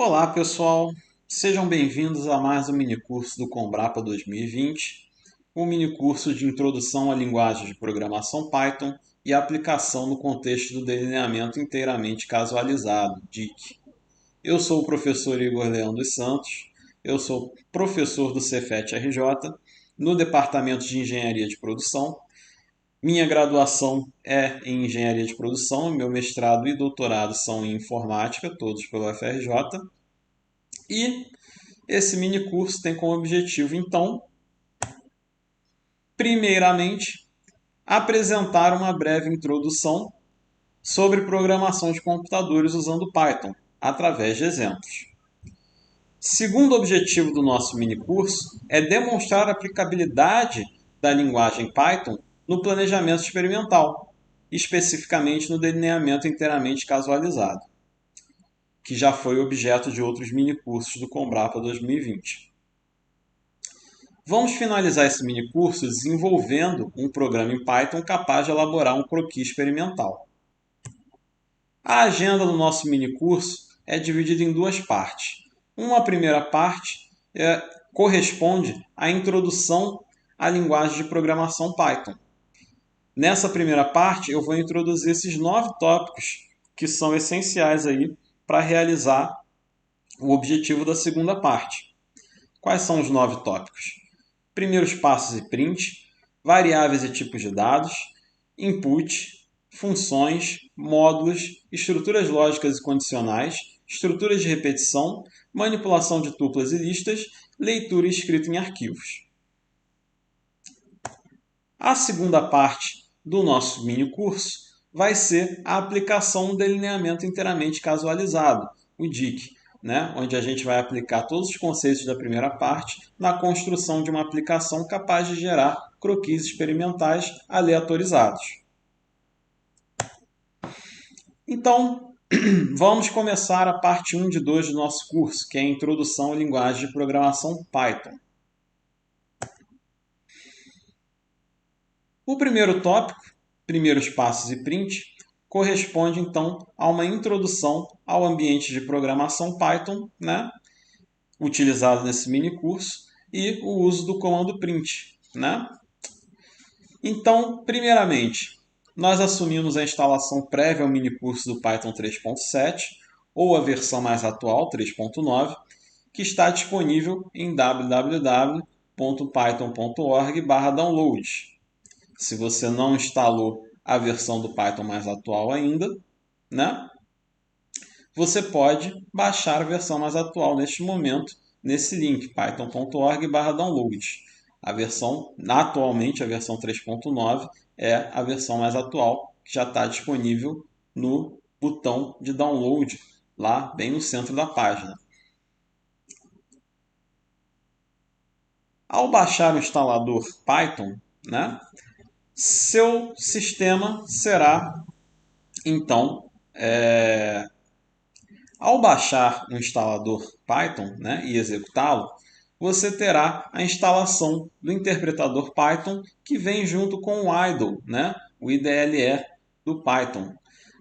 Olá, pessoal. Sejam bem-vindos a mais um minicurso do Combrapa 2020, um minicurso de introdução à linguagem de programação Python e aplicação no contexto do delineamento inteiramente casualizado, DIC. Eu sou o professor Igor Leão dos Santos, eu sou professor do Cefet-RJ, no Departamento de Engenharia de Produção. Minha graduação é em Engenharia de Produção, meu mestrado e doutorado são em Informática, todos pelo UFRJ. E esse mini curso tem como objetivo, então, primeiramente, apresentar uma breve introdução sobre programação de computadores usando Python, através de exemplos. Segundo objetivo do nosso mini curso é demonstrar a aplicabilidade da linguagem Python no planejamento experimental, especificamente no delineamento inteiramente casualizado, que já foi objeto de outros mini cursos do Combrapa 2020. Vamos finalizar esse mini curso desenvolvendo um programa em Python capaz de elaborar um croquis experimental. A agenda do nosso mini curso é dividida em duas partes. Uma primeira parte corresponde à introdução à linguagem de programação Python. Nessa primeira parte, eu vou introduzir esses 9 tópicos que são essenciais aí para realizar o objetivo da segunda parte. Quais são os 9 tópicos? Primeiros passos e print, variáveis e tipos de dados, input, funções, módulos, estruturas lógicas e condicionais, estruturas de repetição, manipulação de tuplas e listas, leitura e escrita em arquivos. A segunda parte do nosso mini curso vai ser a aplicação do delineamento inteiramente casualizado, o DIC, onde a gente vai aplicar todos os conceitos da primeira parte na construção de uma aplicação capaz de gerar croquis experimentais aleatorizados. Então, vamos começar a parte 1 de 2 do nosso curso, que é a Introdução à Linguagem de Programação Python. O primeiro tópico, primeiros passos e print, corresponde então a uma introdução ao ambiente de programação Python, utilizado nesse mini curso, e o uso do comando print. Então, primeiramente, nós assumimos a instalação prévia ao mini curso do Python 3.7, ou a versão mais atual, 3.9, que está disponível em www.python.org/download. Se você não instalou a versão do Python mais atual ainda, você pode baixar a versão mais atual neste momento, nesse link, python.org/download. Atualmente, a versão 3.9 é a versão mais atual, que já está disponível no botão de download, lá bem no centro da página. Ao baixar o instalador Python, seu sistema será, então, ao baixar o instalador Python e executá-lo, você terá a instalação do interpretador Python que vem junto com o idle, o IDLE do Python.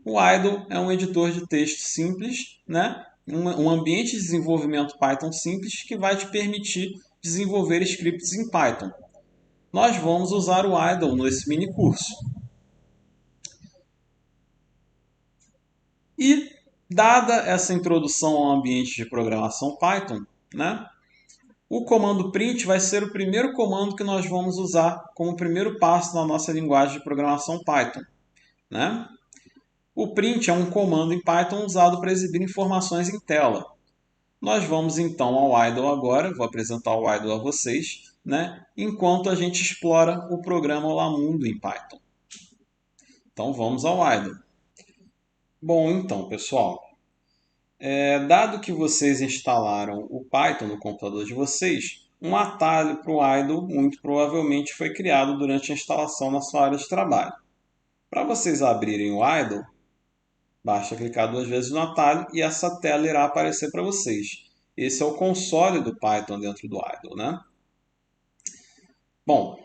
O idle é um editor de texto simples, um ambiente de desenvolvimento Python simples que vai te permitir desenvolver scripts em Python. Nós vamos usar o idle nesse mini curso. E, dada essa introdução ao ambiente de programação Python, o comando print vai ser o primeiro comando que nós vamos usar como primeiro passo na nossa linguagem de programação Python. O print é um comando em Python usado para exibir informações em tela. Nós vamos então ao idle agora, vou apresentar o idle a vocês, enquanto a gente explora o programa Olá Mundo em Python. Então vamos ao idle. Bom, então, pessoal, dado que vocês instalaram o Python no computador de vocês, um atalho para o idle muito provavelmente foi criado durante a instalação na sua área de trabalho. Para vocês abrirem o idle, basta clicar 2 vezes no atalho e essa tela irá aparecer para vocês. Esse é o console do Python dentro do idle. Bom,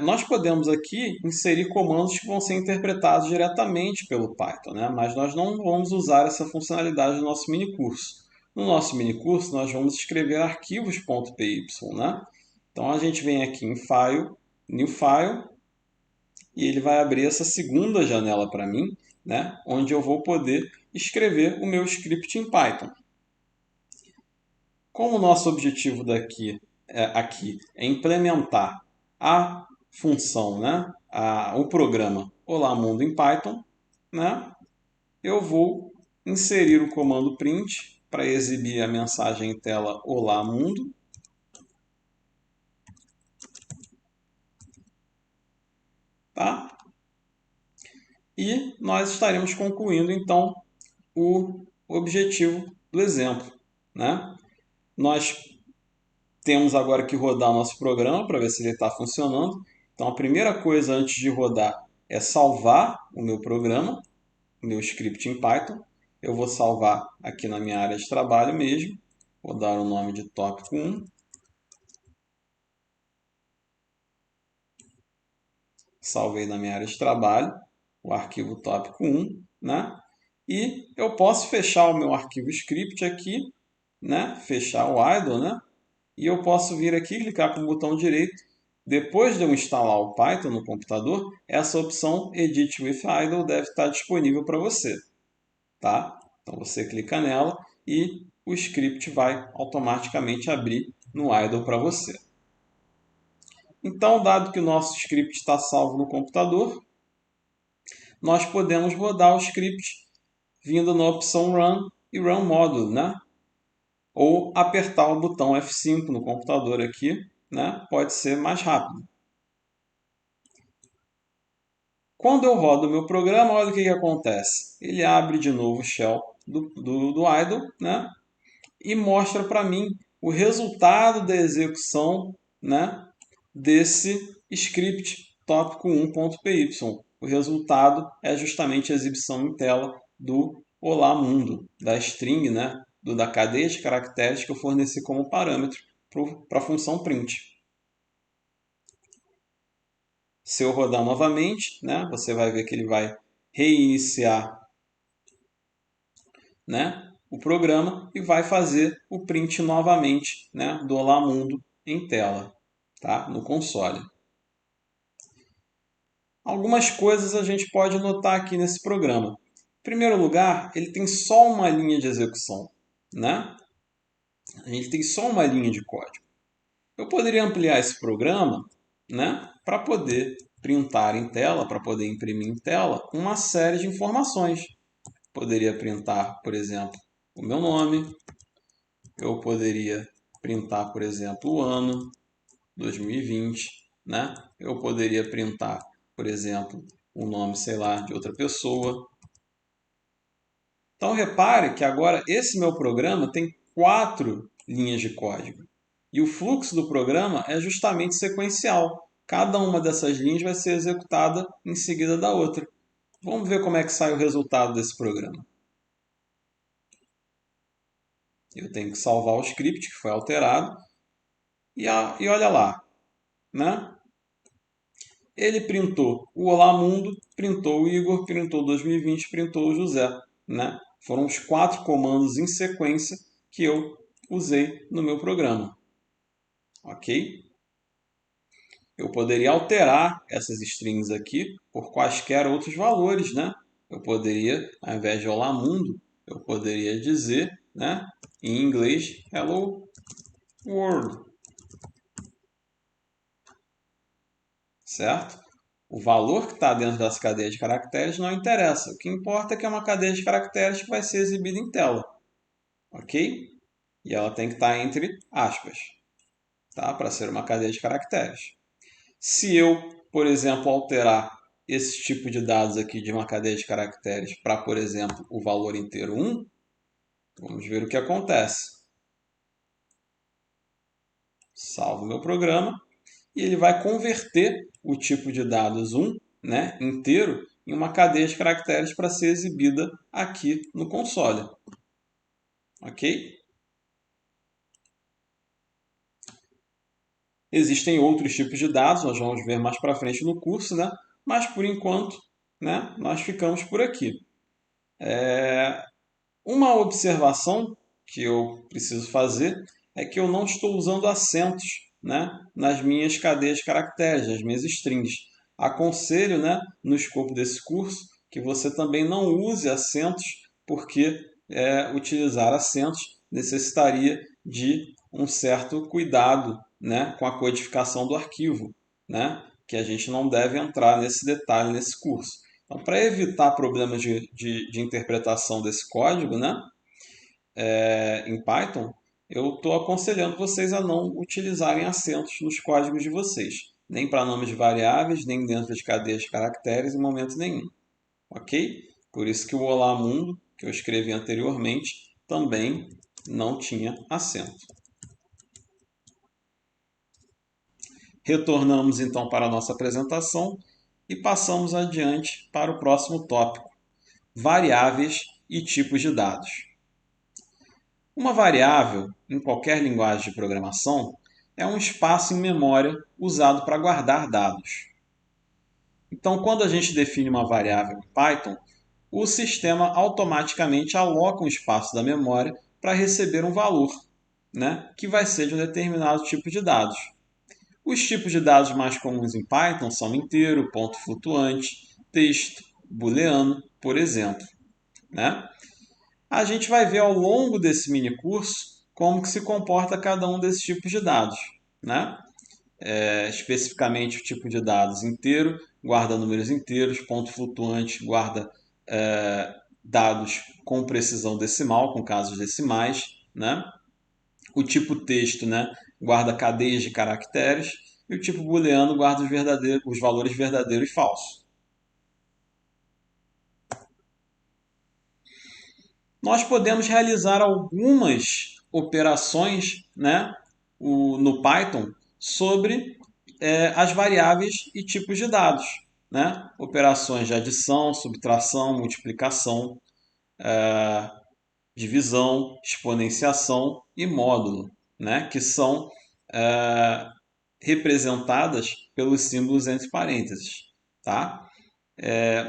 nós podemos aqui inserir comandos que vão ser interpretados diretamente pelo Python, né? Mas nós não vamos usar essa funcionalidade no nosso minicurso. No nosso minicurso, nós vamos escrever arquivos.py, né? Então, a gente vem aqui em File, New File, e ele vai abrir essa segunda janela para mim, né? Onde eu vou poder escrever o meu script em Python. Como o nosso objetivo aqui é implementar a função, né, o programa Olá Mundo em Python, né, eu vou inserir o comando print para exibir a mensagem em tela Olá Mundo. Tá? E nós estaremos concluindo, então, o objetivo do exemplo. Né? Nós temos agora que rodar o nosso programa para ver se ele está funcionando. Então, a primeira coisa antes de rodar é salvar o meu programa, o meu script em Python. Eu vou salvar aqui na minha área de trabalho mesmo. Vou dar o nome de tópico 1. Salvei na minha área de trabalho o arquivo tópico 1, né? E eu posso fechar o meu arquivo script aqui, né? Fechar o idle, né? E eu posso vir aqui, clicar com o botão direito. Depois de eu instalar o Python no computador, essa opção Edit with Idle deve estar disponível para você. Tá? Então você clica nela e o script vai automaticamente abrir no idle para você. Então, dado que o nosso script está salvo no computador, nós podemos rodar o script vindo na opção Run e Run Module, né? Ou apertar o botão F5 no computador aqui, né? Pode ser mais rápido. Quando eu rodo o meu programa, olha o que acontece. Ele abre de novo o shell do idle, né? E mostra para mim o resultado da execução, né? Desse script tópico 1.py. O resultado é justamente a exibição em tela do Olá Mundo, da string, né? Da cadeia de caracteres que eu forneci como parâmetro para a função print. Se eu rodar novamente, né, você vai ver que ele vai reiniciar, né, o programa e vai fazer o print novamente, né, do Olá Mundo em tela, tá, no console. Algumas coisas a gente pode notar aqui nesse programa. Em primeiro lugar, ele tem só uma linha de execução, né? A gente tem só uma linha de código. Eu poderia ampliar esse programa, né, para poder printar em tela, para poder imprimir em tela uma série de informações. Poderia printar, por exemplo, o meu nome. Eu poderia printar, por exemplo, o ano 2020, né? Eu poderia printar, por exemplo, o nome, sei lá, de outra pessoa. Então repare que agora esse meu programa tem 4 linhas de código. E o fluxo do programa é justamente sequencial. Cada uma dessas linhas vai ser executada em seguida da outra. Vamos ver como é que sai o resultado desse programa. Eu tenho que salvar o script que foi alterado. E olha lá, né? Ele printou o Olá Mundo, printou o Igor, printou 2020, printou o José, né? Foram os 4 comandos em sequência que eu usei no meu programa. Ok? Eu poderia alterar essas strings aqui por quaisquer outros valores, né? Eu poderia, ao invés de Olá Mundo, eu poderia dizer, né, em inglês, Hello World. Certo? O valor que está dentro dessa cadeia de caracteres não interessa. O que importa é que é uma cadeia de caracteres que vai ser exibida em tela. Ok? E ela tem que estar entre aspas, tá? Para ser uma cadeia de caracteres. Se eu, por exemplo, alterar esse tipo de dados aqui de uma cadeia de caracteres para, por exemplo, o valor inteiro 1, vamos ver o que acontece. Salvo meu programa e ele vai converter o tipo de dados 1, né, inteiro, em uma cadeia de caracteres para ser exibida aqui no console. Ok? Existem outros tipos de dados, nós vamos ver mais para frente no curso, né? Mas por enquanto, né, nós ficamos por aqui. Uma observação que eu preciso fazer é que eu não estou usando acentos, né, nas minhas cadeias de caracteres, nas minhas strings. Aconselho, né, no escopo desse curso, que você também não use acentos, porque utilizar acentos necessitaria de um certo cuidado, né, com a codificação do arquivo, né, que a gente não deve entrar nesse detalhe nesse curso. Então, para evitar problemas de interpretação desse código, né, em Python, eu estou aconselhando vocês a não utilizarem acentos nos códigos de vocês, nem para nomes de variáveis, nem dentro de cadeias de caracteres em momento nenhum, ok? Por isso que o Olá Mundo, que eu escrevi anteriormente, também não tinha acento. Retornamos então para a nossa apresentação e passamos adiante para o próximo tópico: variáveis e tipos de dados. Uma variável, em qualquer linguagem de programação, é um espaço em memória usado para guardar dados. Então, quando a gente define uma variável em Python, o sistema automaticamente aloca um espaço da memória para receber um valor, né, que vai ser de um determinado tipo de dados. Os tipos de dados mais comuns em Python são inteiro, ponto flutuante, texto, booleano, por exemplo, né? A gente vai ver ao longo desse mini curso como que se comporta cada um desses tipos de dados, né? Especificamente o tipo de dados inteiro, guarda números inteiros, ponto flutuante, guarda dados com precisão decimal, com casos decimais, né? O tipo texto, né, guarda cadeias de caracteres, e o tipo booleano guarda os valores verdadeiro e falso. Nós podemos realizar algumas operações, né, no Python sobre as variáveis e tipos de dados, né? Operações de adição, subtração, multiplicação, divisão, exponenciação e módulo, né? Que são representadas pelos símbolos entre parênteses. Tá?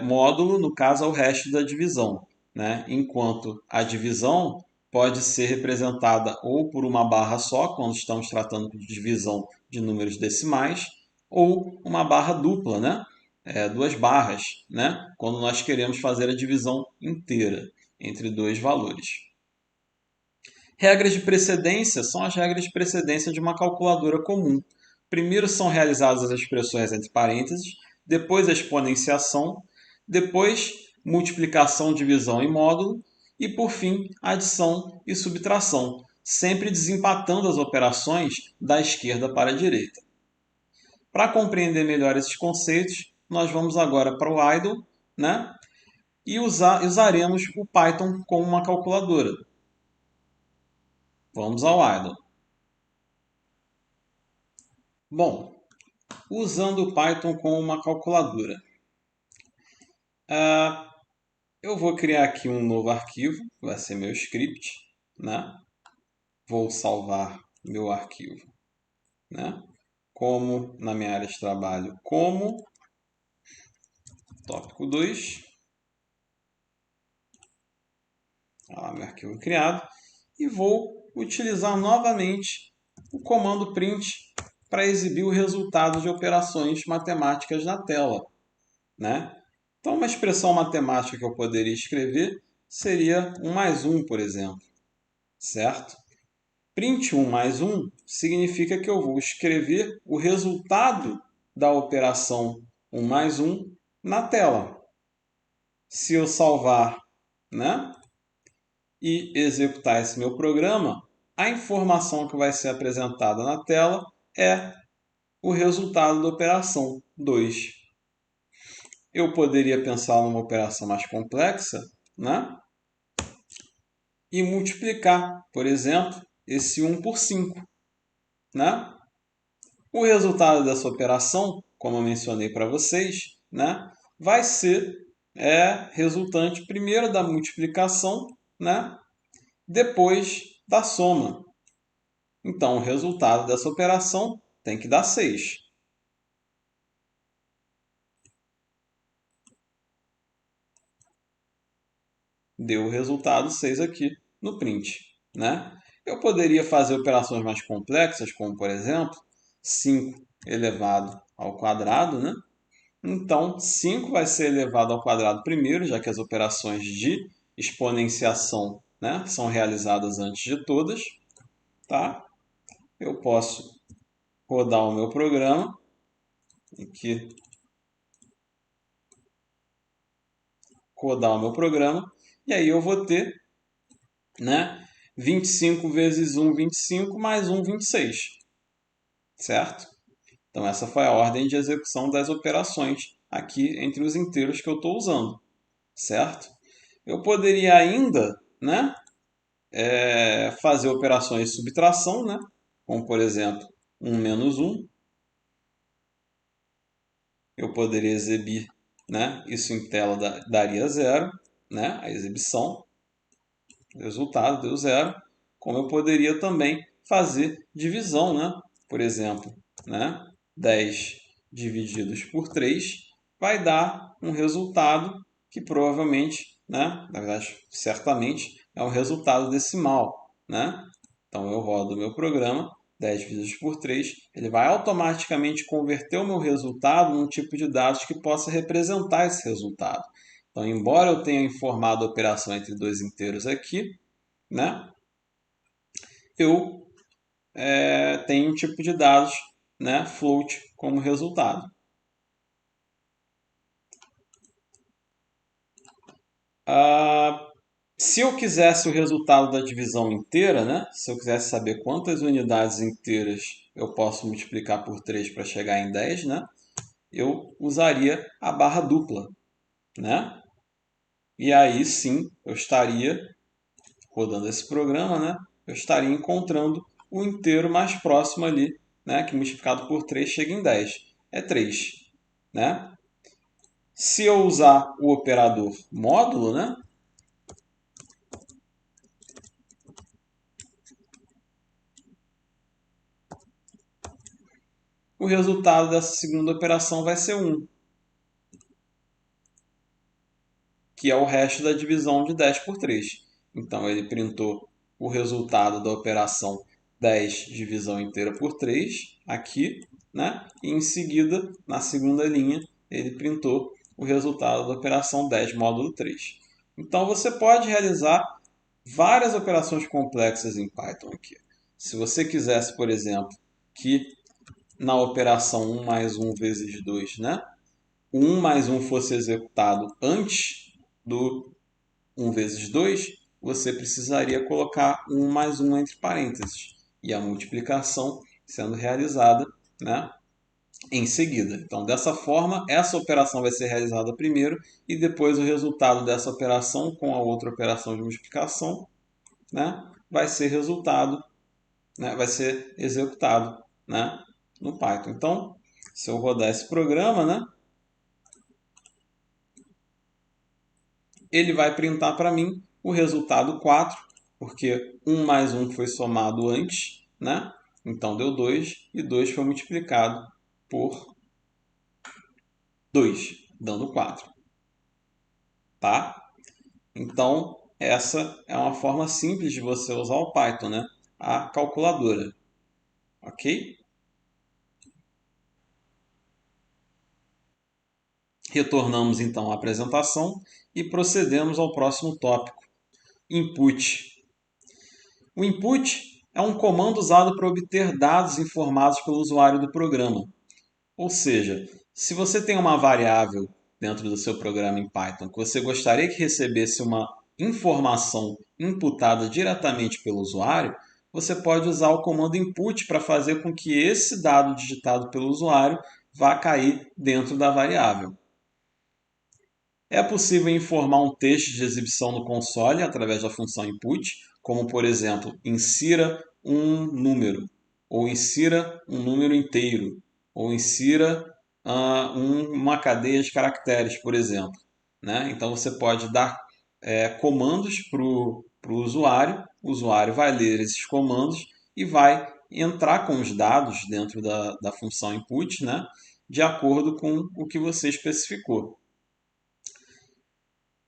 Módulo, no caso, é o resto da divisão, né? Enquanto a divisão pode ser representada ou por uma barra só, quando estamos tratando de divisão de números decimais, ou uma barra dupla, né? Duas barras, né? Quando nós queremos fazer a divisão inteira entre dois valores. Regras de precedência são as regras de precedência de uma calculadora comum. Primeiro são realizadas as expressões entre parênteses, depois a exponenciação, depois multiplicação, divisão e módulo, e por fim adição e subtração, sempre desempatando as operações da esquerda para a direita. Para compreender melhor esses conceitos, nós vamos agora para o idle, né? E usaremos o Python como uma calculadora. Vamos ao idle. Bom, usando o Python como uma calculadora. Eu vou criar aqui um novo arquivo, que vai ser meu script, né? Vou salvar meu arquivo, né? Como na minha área de trabalho, como tópico 2. Meu arquivo criado. E vou utilizar novamente o comando print para exibir o resultado de operações matemáticas na tela, né? Então, uma expressão matemática que eu poderia escrever seria 1 mais 1, por exemplo, certo? Print 1 mais 1 significa que eu vou escrever o resultado da operação 1 mais 1 na tela. Se eu salvar, né, e executar esse meu programa, a informação que vai ser apresentada na tela é o resultado da operação 2. Eu poderia pensar numa operação mais complexa, né? E multiplicar, por exemplo, esse 1 por 5. Né? O resultado dessa operação, como eu mencionei para vocês, né, vai ser resultante primeiro da multiplicação, né, depois da soma. Então, o resultado dessa operação tem que dar 6. Deu o resultado 6 aqui no print, né? Eu poderia fazer operações mais complexas, como, por exemplo, 5 elevado ao quadrado, né? Então, 5 vai ser elevado ao quadrado primeiro, já que as operações de exponenciação, né, são realizadas antes de todas, tá? Eu posso rodar o meu programa, aqui, rodar o meu programa, e aí eu vou ter, né, 25 vezes 1, 25, mais 1, 26, certo? Então, essa foi a ordem de execução das operações aqui entre os inteiros que eu estou usando, certo? Eu poderia ainda, né, fazer operações de subtração, né, como, por exemplo, 1 menos 1. Eu poderia exibir, né, isso em tela daria 0, né, a exibição. O resultado deu 0. Como eu poderia também fazer divisão, né? Por exemplo, né? 10 divididos por 3 vai dar um resultado que provavelmente, né? Na verdade, certamente, é um resultado decimal, né? Então eu rodo o meu programa, 10 divididos por 3, ele vai automaticamente converter o meu resultado num tipo de dados que possa representar esse resultado. Então, embora eu tenha informado a operação entre dois inteiros aqui, né, eu tenho um tipo de dados, né, float, como resultado. Se eu quisesse o resultado da divisão inteira, né, se eu quisesse saber quantas unidades inteiras eu posso multiplicar por 3 para chegar em 10, né, eu usaria a barra dupla, né? E aí sim, eu estaria rodando esse programa, né? Eu estaria encontrando o inteiro mais próximo ali, né? Que multiplicado por 3 chega em 10. É 3, né? Se eu usar o operador módulo, né? O resultado dessa segunda operação vai ser 1, que é o resto da divisão de 10 por 3. Então ele printou o resultado da operação 10 divisão inteira por 3 aqui, né? E em seguida, na segunda linha, ele printou o resultado da operação 10 módulo 3. Então você pode realizar várias operações complexas em Python aqui. Se você quisesse, por exemplo, que na operação 1 mais 1 vezes 2, né? O 1 mais 1 fosse executado antes do 1 vezes 2, você precisaria colocar 1 mais 1 entre parênteses. E a multiplicação sendo realizada, né, em seguida. Então, dessa forma, essa operação vai ser realizada primeiro e depois o resultado dessa operação com a outra operação de multiplicação, né, vai ser resultado, né, vai ser executado, né, no Python. Então, se eu rodar esse programa, né, ele vai printar para mim o resultado 4, porque 1 mais 1 foi somado antes, né? Então deu 2 e 2 foi multiplicado por 2, dando 4, tá? Então, essa é uma forma simples de você usar o Python, né? A calculadora, ok? Retornamos então à apresentação e procedemos ao próximo tópico, input. O input é um comando usado para obter dados informados pelo usuário do programa. Ou seja, se você tem uma variável dentro do seu programa em Python que você gostaria que recebesse uma informação imputada diretamente pelo usuário, você pode usar o comando input para fazer com que esse dado digitado pelo usuário vá cair dentro da variável. É possível informar um texto de exibição no console através da função input, como por exemplo, insira um número, ou insira um número inteiro, ou insira uma cadeia de caracteres, por exemplo, né? Então você pode dar comandos para o usuário vai ler esses comandos e vai entrar com os dados dentro da função input, né, de acordo com o que você especificou.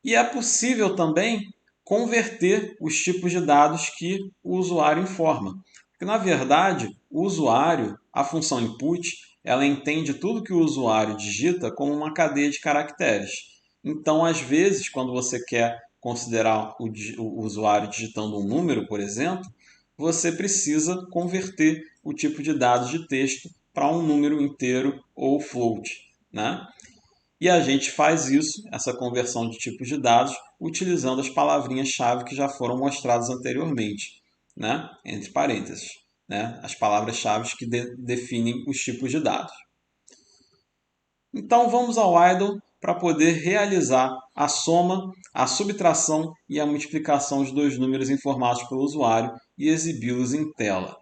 E é possível também converter os tipos de dados que o usuário informa. Porque, na verdade, o usuário, a função input, ela entende tudo que o usuário digita como uma cadeia de caracteres. Então, às vezes, quando você quer considerar o usuário digitando um número, por exemplo, você precisa converter o tipo de dados de texto para um número inteiro ou float, né? E a gente faz isso, essa conversão de tipos de dados, utilizando as palavrinhas-chave que já foram mostradas anteriormente, né? Entre parênteses, né? As palavras-chave que definem os tipos de dados. Então vamos ao idle para poder realizar a soma, a subtração e a multiplicação de dois números informados pelo usuário e exibi-los em tela.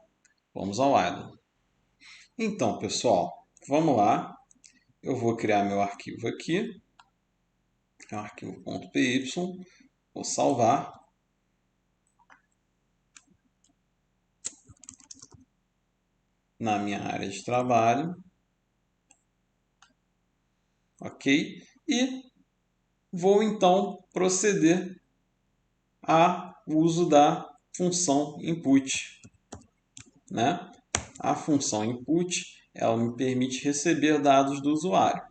Vamos ao idle. Então, pessoal, vamos lá. Eu vou criar meu arquivo aqui. É um arquivo.py, vou salvar. Na minha área de trabalho. Ok? E vou então proceder ao uso da função input, né? A função input, ela me permite receber dados do usuário.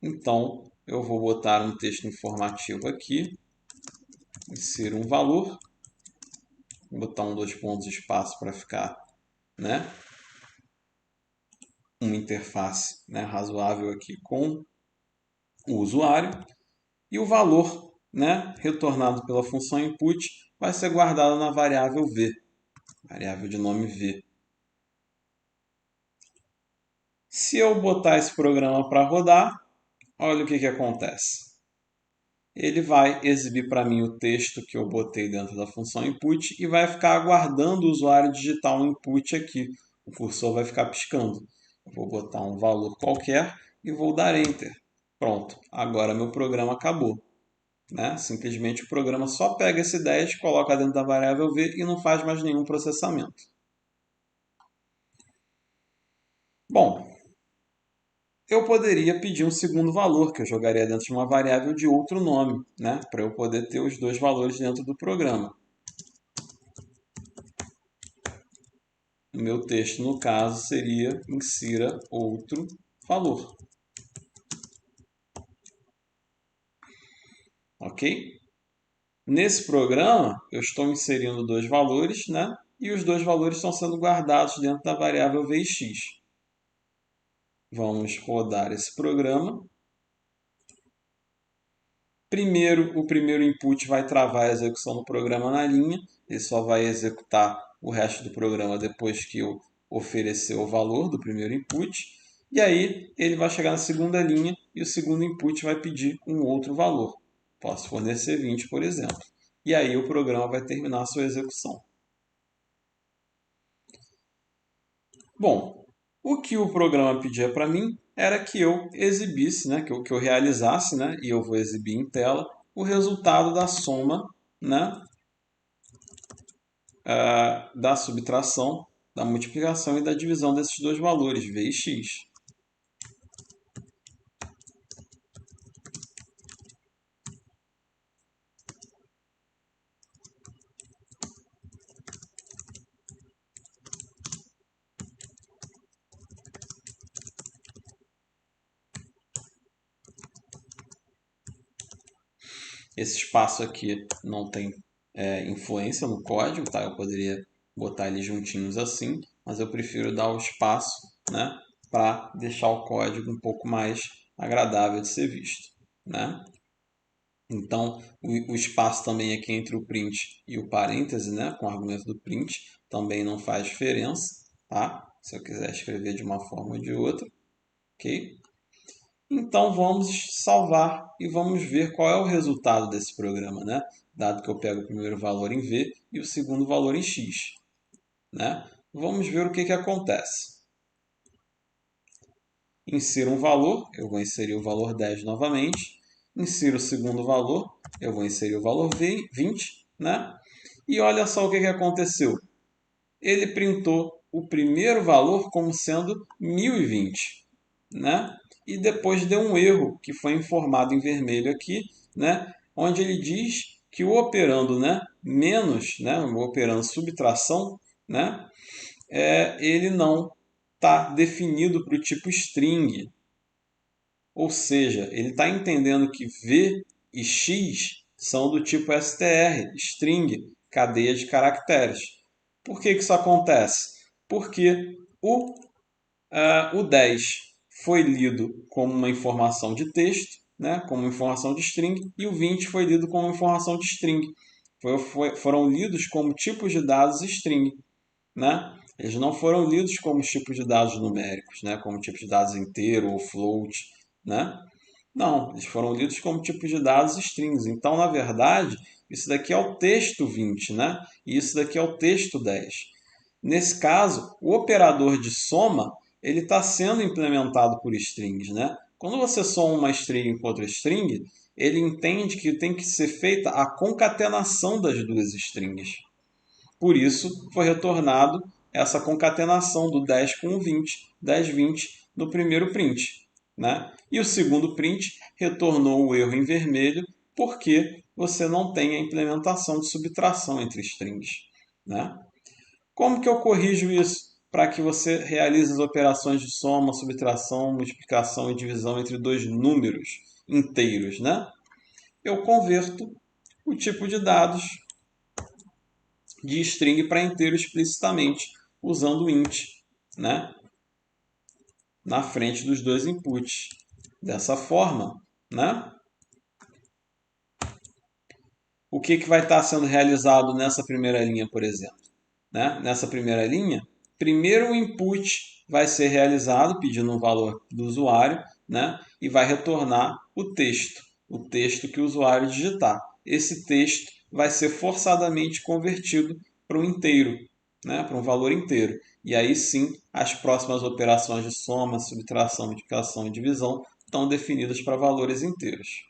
Então, eu vou botar um texto informativo aqui, insiro um valor, vou botar um 2 pontos espaço para ficar, né, uma interface, né, razoável aqui com o usuário, e o valor, né, retornado pela função input vai ser guardado na variável v, variável de nome v. Se eu botar esse programa para rodar, olha o que acontece. Ele vai exibir para mim o texto que eu botei dentro da função input e vai ficar aguardando o usuário digitar um input aqui. O cursor vai ficar piscando. Eu vou botar um valor qualquer e vou dar Enter. Pronto, agora meu programa acabou. Né? Simplesmente o programa só pega esse 10, coloca dentro da variável v e não faz mais nenhum processamento. Bom, eu poderia pedir um segundo valor, que eu jogaria dentro de uma variável de outro nome, né? Para eu poder ter os dois valores dentro do programa. O meu texto, no caso, seria insira outro valor. Ok? Nesse programa, eu estou inserindo dois valores, né? E os dois valores estão sendo guardados dentro da variável v e x. Vamos rodar esse programa. Primeiro, o primeiro input vai travar a execução do programa na linha. Ele só vai executar o resto do programa depois que eu oferecer o valor do primeiro input. E aí ele vai chegar na segunda linha e o segundo input vai pedir um outro valor. Posso fornecer 20, por exemplo. E aí o programa vai terminar a sua execução. Bom, o que o programa pedia para mim era que eu exibisse, né, que eu realizasse, né, e eu vou exibir em tela, o resultado da soma, né, da subtração, da multiplicação e da divisão desses dois valores, v e x. Esse espaço aqui não tem influência no código, tá? Eu poderia botar eles juntinhos assim, mas eu prefiro dar o espaço, né, para deixar o código um pouco mais agradável de ser visto, né? Então, o espaço também aqui entre o print e o parêntese, né, com o argumento do print, também não faz diferença, tá? Se eu quiser escrever de uma forma ou de outra, ok? Então, vamos salvar e vamos ver qual é o resultado desse programa, né? Dado que eu pego o primeiro valor em V e o segundo valor em X, né? Vamos ver o que acontece. Insiro um valor, eu vou inserir o valor 10 novamente. Insiro o segundo valor, eu vou inserir o valor 20, né? E olha só o que aconteceu. Ele printou o primeiro valor como sendo 1020, né? E depois deu um erro que foi informado em vermelho aqui, né? Onde ele diz que o operando, né, menos, né, o operando subtração, né, ele não está definido para o tipo string. Ou seja, ele está entendendo que V e X são do tipo str, string, cadeia de caracteres. Por que isso acontece? Porque o 10 foi lido como uma informação de texto, né, como uma informação de string, e o 20 foi lido como uma informação de string. Foram lidos como tipos de dados string. Né? Eles não foram lidos como tipos de dados numéricos, né, como tipo de dados inteiro ou float. Né? Não, eles foram lidos como tipos de dados strings. Então, na verdade, isso daqui é o texto 20, né? E isso daqui é o texto 10. Nesse caso, o operador de soma ele está sendo implementado por strings, né? Quando você soma uma string com outra string, ele entende que tem que ser feita a concatenação das duas strings. Por isso, foi retornado essa concatenação do 10 com o 20, 10, 20 no primeiro print. Né? E o segundo print retornou o erro em vermelho porque você não tem a implementação de subtração entre strings. Né? Como que eu corrijo isso para que você realize as operações de soma, subtração, multiplicação e divisão entre dois números inteiros? Né? Eu converto o tipo de dados de string para inteiro explicitamente, usando o int, né, na frente dos dois inputs. Dessa forma, né, o que vai estar sendo realizado nessa primeira linha, por exemplo? Né? Nessa primeira linha, primeiro o input vai ser realizado pedindo um valor do usuário, né, e vai retornar o texto que o usuário digitar. Esse texto vai ser forçadamente convertido para um inteiro, né, para um valor inteiro. E aí sim, as próximas operações de soma, subtração, multiplicação e divisão estão definidas para valores inteiros.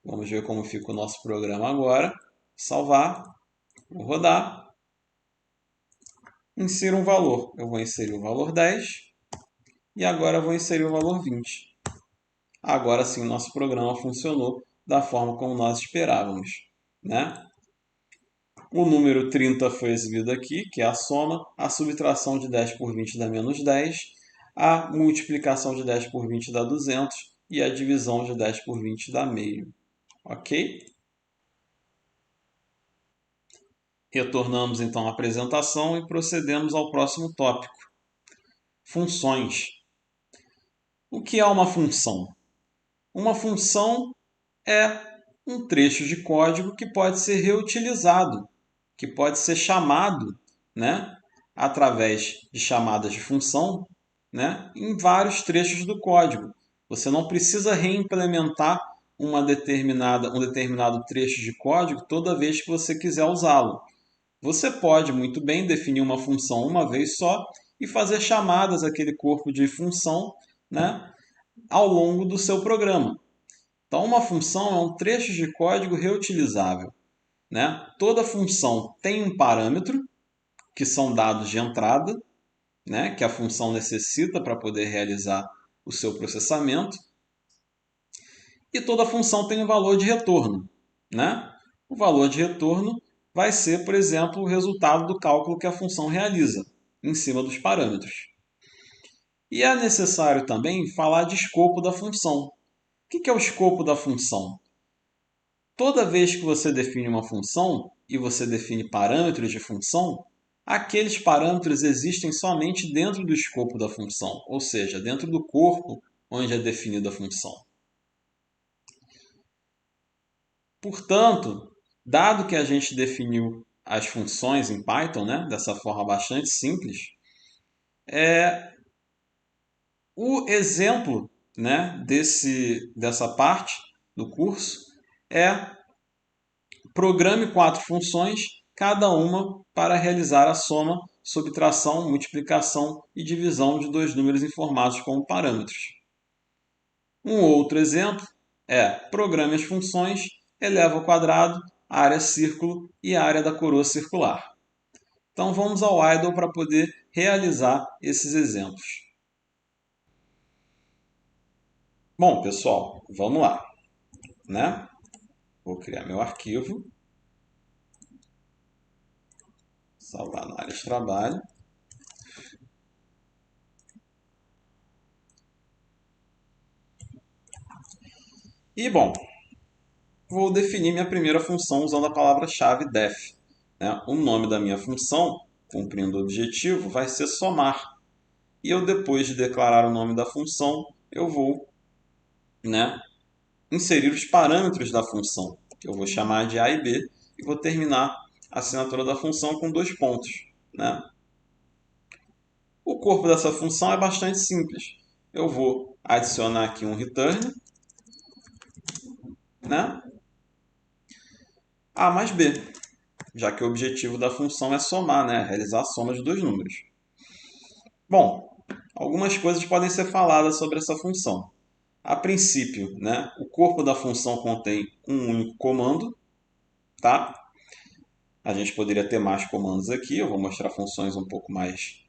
Vamos ver como fica o nosso programa agora. Salvar, vou rodar. Insira um valor. Eu vou inserir o valor 10 e agora eu vou inserir o valor 20. Agora sim, o nosso programa funcionou da forma como nós esperávamos. Né? O número 30 foi exibido aqui, que é a soma, a subtração de 10 por 20 dá menos 10, a multiplicação de 10 por 20 dá 200 e a divisão de 10 por 20 dá meio. Ok? Retornamos então à apresentação e procedemos ao próximo tópico. Funções. O que é uma função? Uma função é um trecho de código que pode ser reutilizado, que pode ser chamado, né, através de chamadas de função, né, em vários trechos do código. Você não precisa reimplementar um determinado trecho de código toda vez que você quiser usá-lo. Você pode muito bem definir uma função uma vez só e fazer chamadas àquele corpo de função, né, ao longo do seu programa. Então, uma função é um trecho de código reutilizável. Né? Toda função tem um parâmetro, que são dados de entrada, né, que a função necessita para poder realizar o seu processamento. E toda função tem um valor de retorno. Né? O valor de retorno vai ser, por exemplo, o resultado do cálculo que a função realiza, em cima dos parâmetros. E é necessário também falar de escopo da função. O que é o escopo da função? Toda vez que você define uma função e você define parâmetros de função, aqueles parâmetros existem somente dentro do escopo da função, ou seja, dentro do corpo onde é definida a função. Portanto, dado que a gente definiu as funções em Python, né, dessa forma bastante simples, o exemplo, né, dessa parte do curso é programe 4 funções, cada uma para realizar a soma, subtração, multiplicação e divisão de dois números informados como parâmetros. Um outro exemplo é programe as funções eleva ao quadrado, área círculo e área da coroa circular. Então vamos ao idle para poder realizar esses exemplos. Bom, pessoal, vamos lá, né? Vou criar meu arquivo, salvar na área de trabalho. E, bom, vou definir minha primeira função usando a palavra-chave def. Né? O nome da minha função, cumprindo o objetivo, vai ser somar. E eu, depois de declarar o nome da função, eu vou, né, inserir os parâmetros da função, que eu vou chamar de A e B, e vou terminar a assinatura da função com 2 pontos. Né? O corpo dessa função é bastante simples. Eu vou adicionar aqui um return, né? A mais B, já que o objetivo da função é somar, né? Realizar a soma de 2 números. Bom, algumas coisas podem ser faladas sobre essa função. A princípio, né, o corpo da função contém um único comando, tá? A gente poderia ter mais comandos aqui, eu vou mostrar funções um pouco mais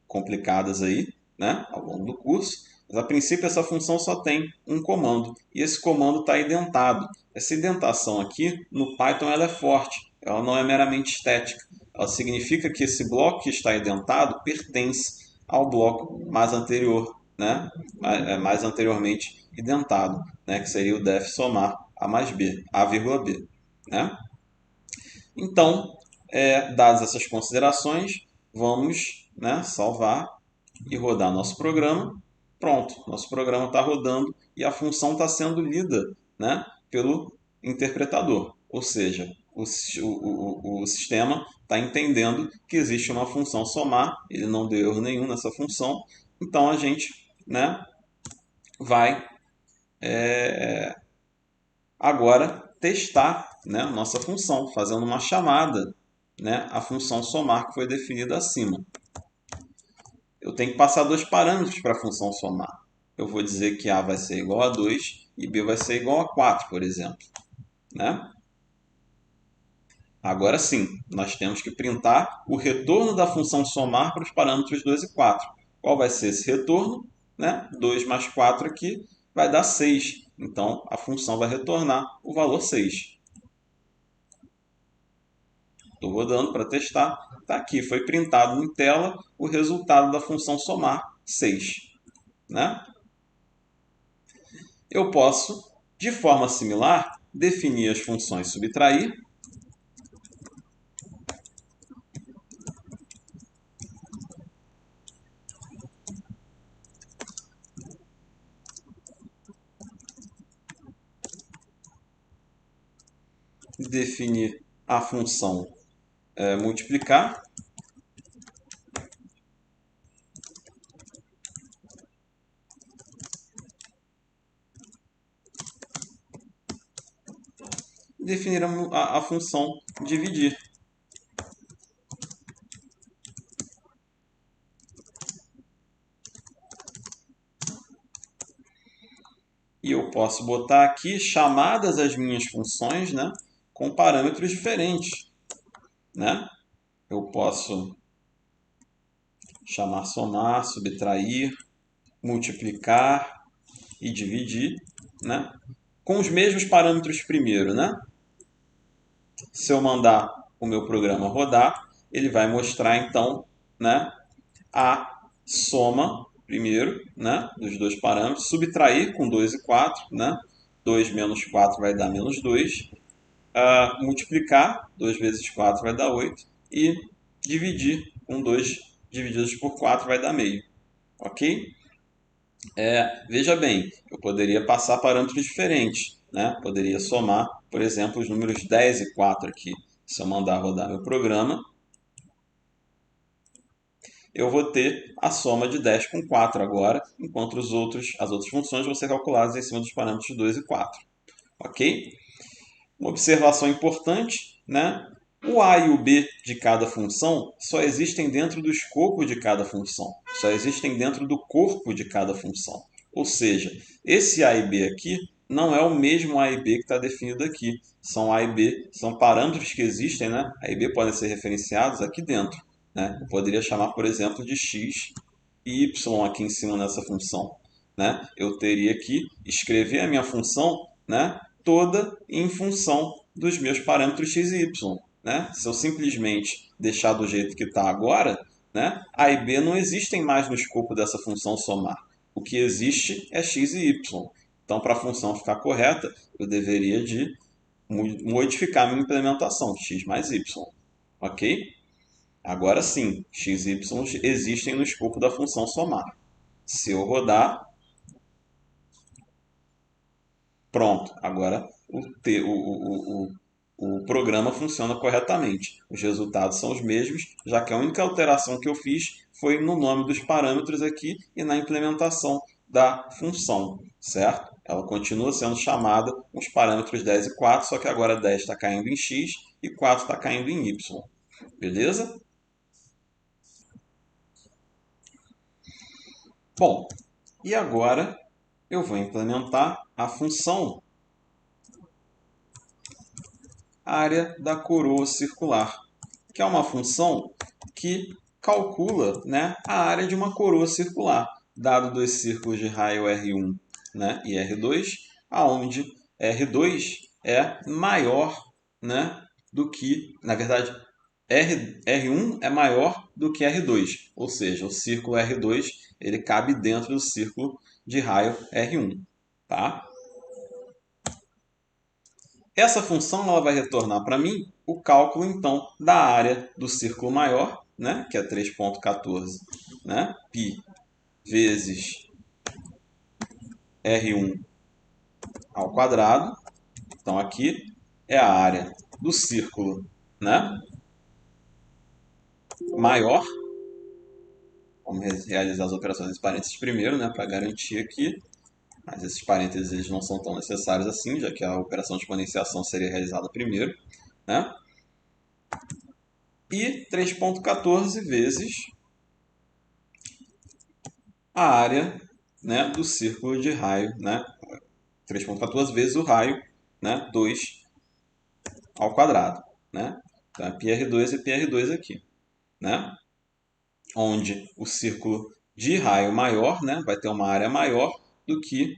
complicadas aí, né, ao longo do curso. Mas a princípio essa função só tem um comando e esse comando está identado. Essa indentação aqui no Python ela é forte, ela não é meramente estética. Ela significa que esse bloco que está identado pertence ao bloco mais anterior, né? Mais anteriormente identado, né? Que seria o def somar a mais b, a vírgula b, né? Então, dadas essas considerações, vamos, né, salvar e rodar nosso programa. Pronto, nosso programa está rodando e a função está sendo lida, né, pelo interpretador. Ou seja, o sistema está entendendo que existe uma função somar, ele não deu erro nenhum nessa função, então a gente, né, vai agora testar, né, nossa função, fazendo uma chamada, né, a função somar que foi definida acima. Eu tenho que passar 2 parâmetros para a função somar. Eu vou dizer que A vai ser igual a 2 e B vai ser igual a 4, por exemplo. Né? Agora sim, nós temos que printar o retorno da função somar para os parâmetros 2 e 4. Qual vai ser esse retorno? Né? 2 mais 4 aqui vai dar 6. Então, a função vai retornar o valor 6. Estou rodando para testar. Está aqui, foi printado em tela o resultado da função somar 6. Né? Eu posso, de forma similar, definir as funções subtrair definir a função multiplicar e definir a função dividir. E eu posso botar aqui chamadas as minhas funções, né, com parâmetros diferentes. Né? Eu posso chamar somar, subtrair, multiplicar e dividir, né? Com os mesmos parâmetros primeiro. Né? Se eu mandar o meu programa rodar, ele vai mostrar então, né, a soma primeiro, né, dos 2 parâmetros, subtrair com 2 e 4, né? 2 menos 4 vai dar menos 2, multiplicar, 2 vezes 4 vai dar 8, e dividir com 2 divididos por 4 vai dar meio. Ok? Veja bem, eu poderia passar parâmetros diferentes. Né? Poderia somar, por exemplo, os números 10 e 4 aqui. Se eu mandar rodar meu programa, eu vou ter a soma de 10 com 4 agora, enquanto as outras funções vão ser calculadas em cima dos parâmetros 2 e 4. Ok? Uma observação importante, né? O A e o B de cada função só existem dentro do escopo de cada função, só existem dentro do corpo de cada função. Ou seja, esse A e B aqui não é o mesmo A e B que está definido aqui. São A e B, são parâmetros que existem, né? A e B podem ser referenciados aqui dentro, né? Eu poderia chamar, por exemplo, de x e y aqui em cima nessa função, né? Eu teria que escrever a minha função, né, toda em função dos meus parâmetros x e y, né? Se eu simplesmente deixar do jeito que está agora, né, A e B não existem mais no escopo dessa função somar. O que existe é x e y. Então, para a função ficar correta, eu deveria de modificar minha implementação, x mais y. Ok? Agora sim, x e y existem no escopo da função somar. Se eu rodar, pronto. Agora o programa funciona corretamente. Os resultados são os mesmos, já que a única alteração que eu fiz foi no nome dos parâmetros aqui e na implementação da função, certo? Ela continua sendo chamada com os parâmetros 10 e 4, só que agora 10 está caindo em x e 4 está caindo em y. Beleza? Bom, e agora eu vou implementar a função área da coroa circular, que é uma função que calcula, né, a área de uma coroa circular, dado dois círculos de raio R1, né, e R2, aonde R2 é maior, né, do que, na verdade, R1 é maior do que R2, ou seja, o círculo R2 ele cabe dentro do círculo de raio R1, tá? Essa função ela vai retornar para mim o cálculo então da área do círculo maior, né, que é 3,14, né, π vezes R1 ao quadrado. Então aqui é a área do círculo, né, maior. Vamos realizar as operações de parênteses primeiro, né, para garantir aqui. Mas esses parênteses eles não são tão necessários assim, já que a operação de exponenciação seria realizada primeiro, né? E 3,14 vezes a área, né, do círculo de raio, né, 3,14 vezes o raio, né, 2 ao quadrado, né? Então é πr2 e πr2 aqui, né? Onde o círculo de raio maior, né, vai ter uma área maior do que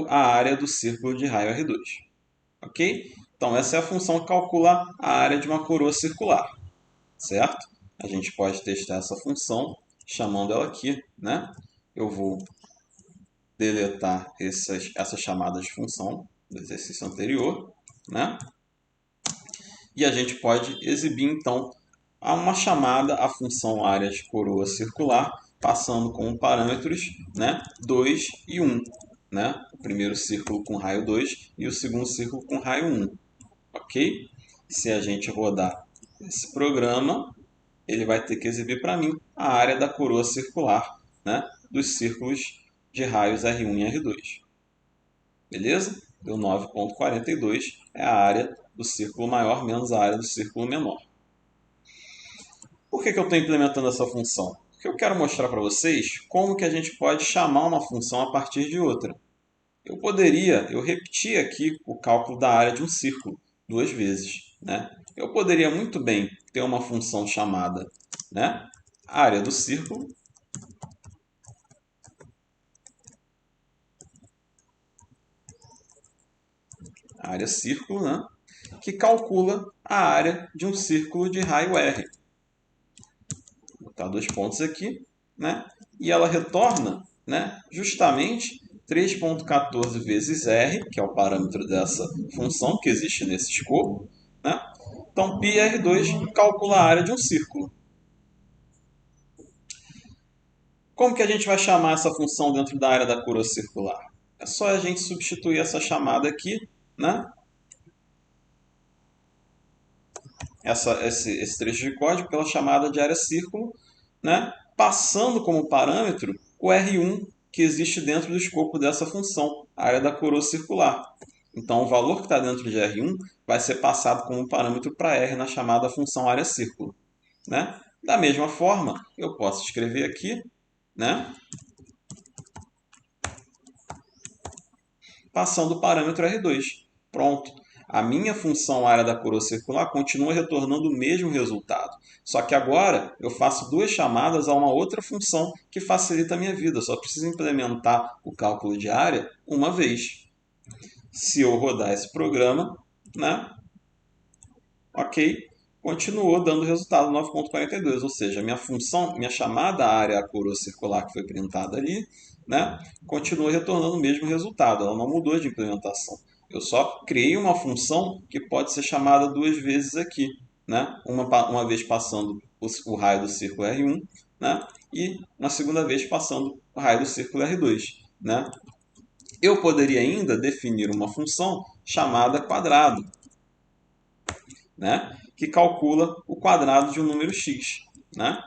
a área do círculo de raio R2, ok? Então essa é a função que calcula a área de uma coroa circular, certo? A gente pode testar essa função chamando ela aqui, né? Eu vou deletar essas chamadas de função do exercício anterior, né? E a gente pode exibir, então, uma chamada à função área de coroa circular, passando como parâmetros, né, 2 e 1. Né? O primeiro círculo com raio 2 e o segundo círculo com raio 1. Ok? Se a gente rodar esse programa, ele vai ter que exibir para mim a área da coroa circular, né, dos círculos de raios R1 e R2. Beleza? Deu 9,42 é a área do círculo maior menos a área do círculo menor. Por que eu estou implementando essa função? Porque eu quero mostrar para vocês como que a gente pode chamar uma função a partir de outra. Eu repetir aqui o cálculo da área de um círculo duas vezes, né? Eu poderia muito bem ter uma função chamada, né, área do círculo área círculo, né, que calcula a área de um círculo de raio R. Vou botar dois pontos aqui, né, e ela retorna, né, justamente 3,14 vezes R, que é o parâmetro dessa função que existe nesse escopo, né? Então, πr2 calcula a área de um círculo. Como que a gente vai chamar essa função dentro da área da coroa circular? É só a gente substituir essa chamada aqui, né? Esse trecho de código pela chamada de área círculo, né? Passando como parâmetro o R1 que existe dentro do escopo dessa função, a área da coroa circular. Então, o valor que está dentro de R1 vai ser passado como parâmetro para R na chamada função área círculo, né? Da mesma forma, eu posso escrever aqui, né, passando o parâmetro R2. Pronto. A minha função área da coroa circular continua retornando o mesmo resultado. Só que agora eu faço duas chamadas a uma outra função que facilita a minha vida. Eu só preciso implementar o cálculo de área uma vez. Se eu rodar esse programa, né? Ok, continuou dando o resultado 9,42, ou seja, minha função, minha chamada área à coroa circular que foi printada ali, né, continua retornando o mesmo resultado, ela não mudou de implementação. Eu só criei uma função que pode ser chamada duas vezes aqui, né, uma vez passando o raio do círculo R1, né, e na segunda vez passando o raio do círculo R2. Né. Eu poderia ainda definir uma função chamada quadrado, né, que calcula o quadrado de um número x. Né?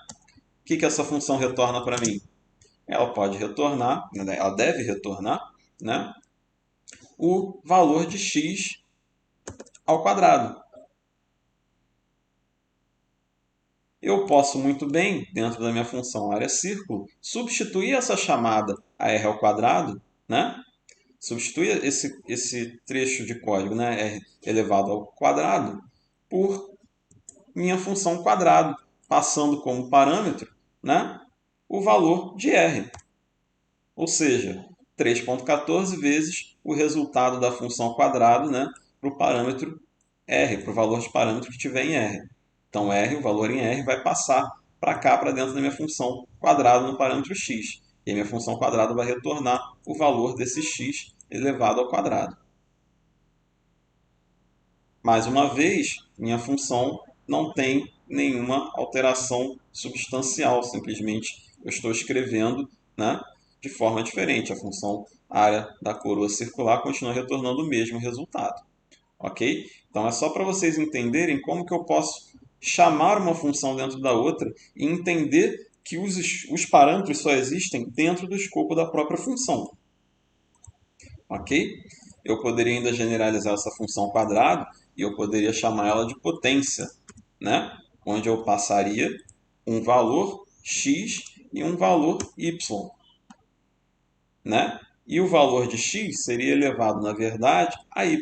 O que essa função retorna para mim? Ela pode retornar, ela deve retornar, né, o valor de x ao quadrado. Eu posso muito bem, dentro da minha função área círculo, substituir essa chamada a r ao quadrado, né? Substituir esse trecho de código, né, r elevado ao quadrado, por minha função quadrado, passando como parâmetro, né, o valor de r. Ou seja, 3,14 vezes o resultado da função quadrado, né, para o parâmetro r, para o valor de parâmetro que tiver em r. Então, r, o valor em r, vai passar para cá, para dentro da minha função quadrado no parâmetro x. E a minha função quadrada vai retornar o valor desse x elevado ao quadrado. Mais uma vez, minha função não tem nenhuma alteração substancial, simplesmente eu estou escrevendo, né, de forma diferente. A função área da coroa circular continua retornando o mesmo resultado. Ok? Então é só para vocês entenderem como que eu posso chamar uma função dentro da outra e entender que os parâmetros só existem dentro do escopo da própria função. Ok? Eu poderia ainda generalizar essa função quadrado e eu poderia chamar ela de potência, né? Onde eu passaria um valor x e um valor y. Né? E o valor de x seria elevado, na verdade, a y.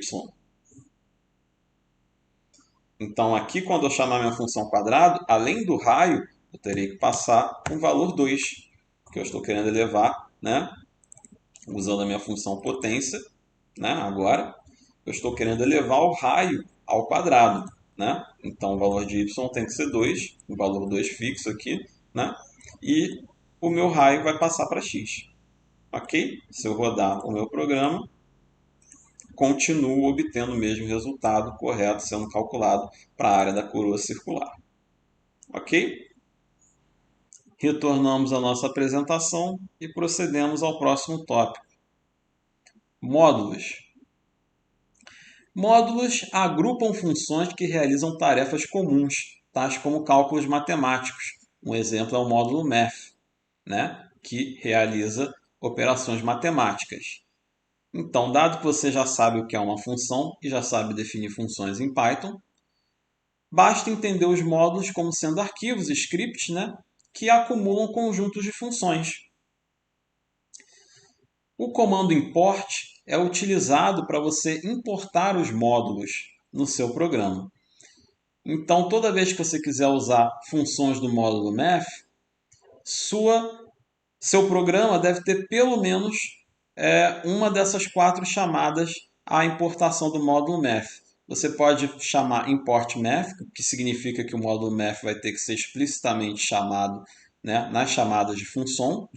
Então, aqui, quando eu chamar minha função quadrado, além do raio, eu terei que passar um valor 2, que eu estou querendo elevar, né? Usando a minha função potência, né? Agora, eu estou querendo elevar o raio ao quadrado, né? Então, o valor de y tem que ser 2, o valor 2 fixo aqui, né? E o meu raio vai passar para x. Ok? Se eu rodar o meu programa, continuo obtendo o mesmo resultado correto sendo calculado para a área da coroa circular. Ok? Retornamos à nossa apresentação e procedemos ao próximo tópico. Módulos. Módulos agrupam funções que realizam tarefas comuns, tais como cálculos matemáticos. Um exemplo é o módulo math, né, que realiza operações matemáticas. Então, dado que você já sabe o que é uma função e já sabe definir funções em Python, basta entender os módulos como sendo arquivos, scripts, né, que acumulam conjuntos de funções. O comando import é utilizado para você importar os módulos no seu programa. Então, toda vez que você quiser usar funções do módulo math, seu programa deve ter pelo menos uma dessas 4 chamadas à importação do módulo math. Você pode chamar import math, que significa que o módulo math vai ter que ser explicitamente chamado, né, nas chamadas de função.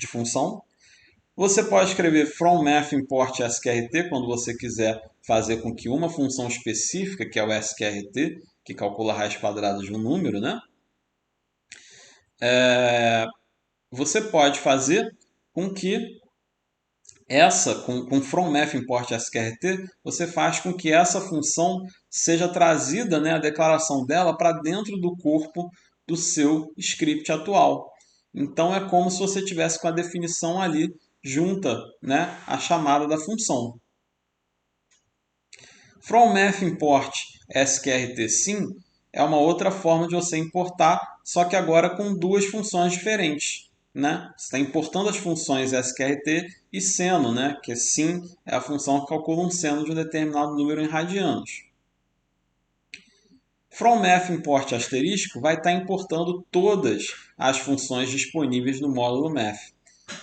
Você pode escrever from math import sqrt quando você quiser fazer com que uma função específica, que é o sqrt, que calcula a raiz quadrada de um número, né, você pode fazer com que com from math import sqrt, você faz com que essa função seja trazida, né, a declaração dela para dentro do corpo do seu script atual. Então é como se você tivesse com a definição ali junta, né, à chamada da função. From math import sqrt sim é uma outra forma de você importar, só que agora com duas funções diferentes. né? Você está importando as funções sqrt e seno, né? Que sin é a função que calcula um seno de um determinado número em radianos. From math import asterisco vai estar importando todas as funções disponíveis no módulo math,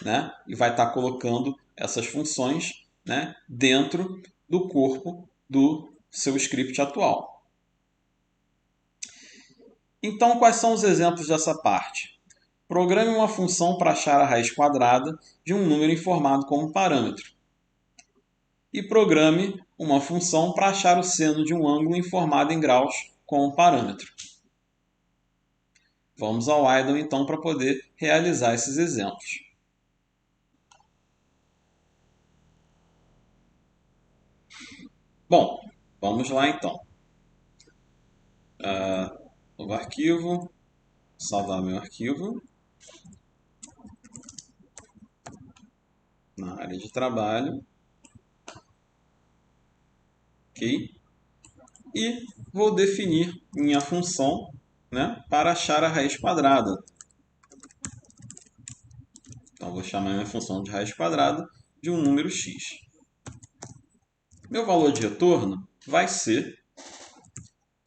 né? E vai estar colocando essas funções, né, dentro do corpo do seu script atual. Então, quais são os exemplos dessa parte? Programe uma função para achar a raiz quadrada de um número informado como parâmetro. E programe uma função para achar o seno de um ângulo informado em graus como parâmetro. Vamos ao idle então para poder realizar esses exemplos. Bom, vamos lá então. Novo arquivo, salvar meu arquivo. Na área de trabalho. Ok? E vou definir minha função, né, para achar a raiz quadrada. Então, vou chamar minha função de raiz quadrada de um número x. Meu valor de retorno vai ser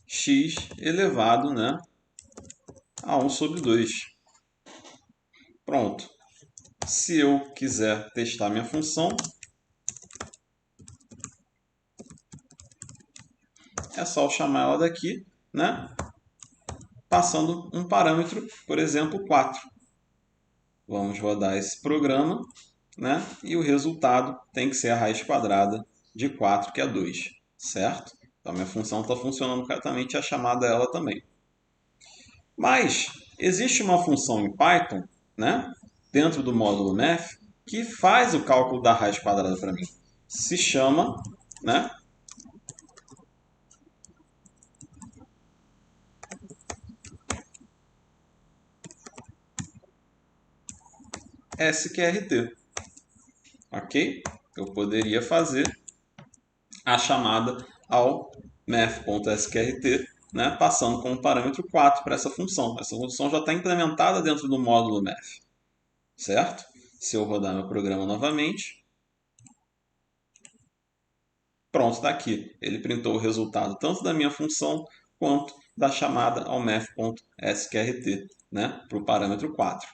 x elevado, né, a 1 sobre 2. Pronto. Se eu quiser testar minha função, é só eu chamar ela daqui, né, passando um parâmetro, por exemplo, 4. Vamos rodar esse programa, né, e o resultado tem que ser a raiz quadrada de 4, que é 2, certo? Então, minha função está funcionando corretamente e a chamada é ela também. Mas existe uma função em Python, né, dentro do módulo math, que faz o cálculo da raiz quadrada para mim. Se chama, né, sqrt. Ok? Eu poderia fazer a chamada ao math.sqrt, né, passando como parâmetro 4 para essa função. Essa função já está implementada dentro do módulo math, certo? Se eu rodar meu programa novamente, pronto, está aqui. Ele printou o resultado tanto da minha função quanto da chamada ao math.sqrt, né, para o parâmetro 4.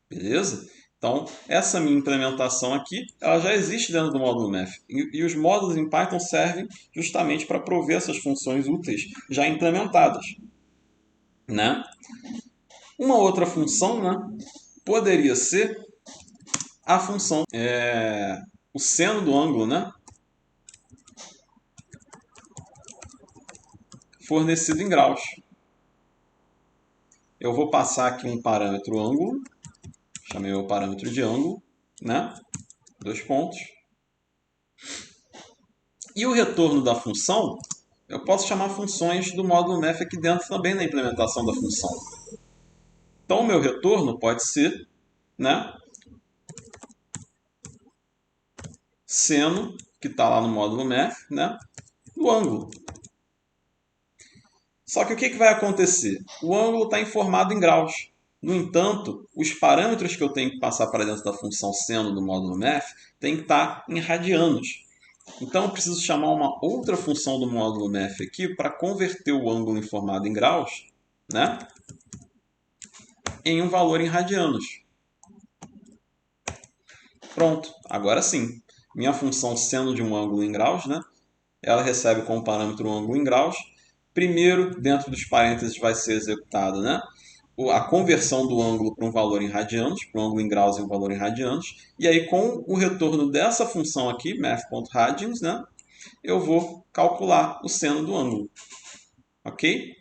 Beleza? Então, essa minha implementação aqui, ela já existe dentro do módulo math. E os módulos em Python servem justamente para prover essas funções úteis já implementadas, né? Uma outra função, né, poderia ser a função, o seno do ângulo, né, fornecido em graus. Eu vou passar aqui um parâmetro ângulo, chamei o parâmetro de ângulo, né, 2 pontos. E o retorno da função, eu posso chamar funções do módulo math aqui dentro também na implementação da função. Então, o meu retorno pode ser, né, seno, que está lá no módulo math, né, do ângulo. Só que o que vai acontecer? O ângulo está informado em graus. No entanto, os parâmetros que eu tenho que passar para dentro da função seno do módulo math têm que estar em radianos. Então, eu preciso chamar uma outra função do módulo math aqui para converter o ângulo informado em graus, né, em um valor em radianos. Pronto, agora sim. Minha função seno de um ângulo em graus, né, ela recebe como parâmetro o ângulo em graus. Primeiro, dentro dos parênteses, vai ser executado, né, a conversão do ângulo para um valor em radianos, para um ângulo em graus e um valor em radianos. E aí, com o retorno dessa função aqui, math.radians, né, eu vou calcular o seno do ângulo. Ok?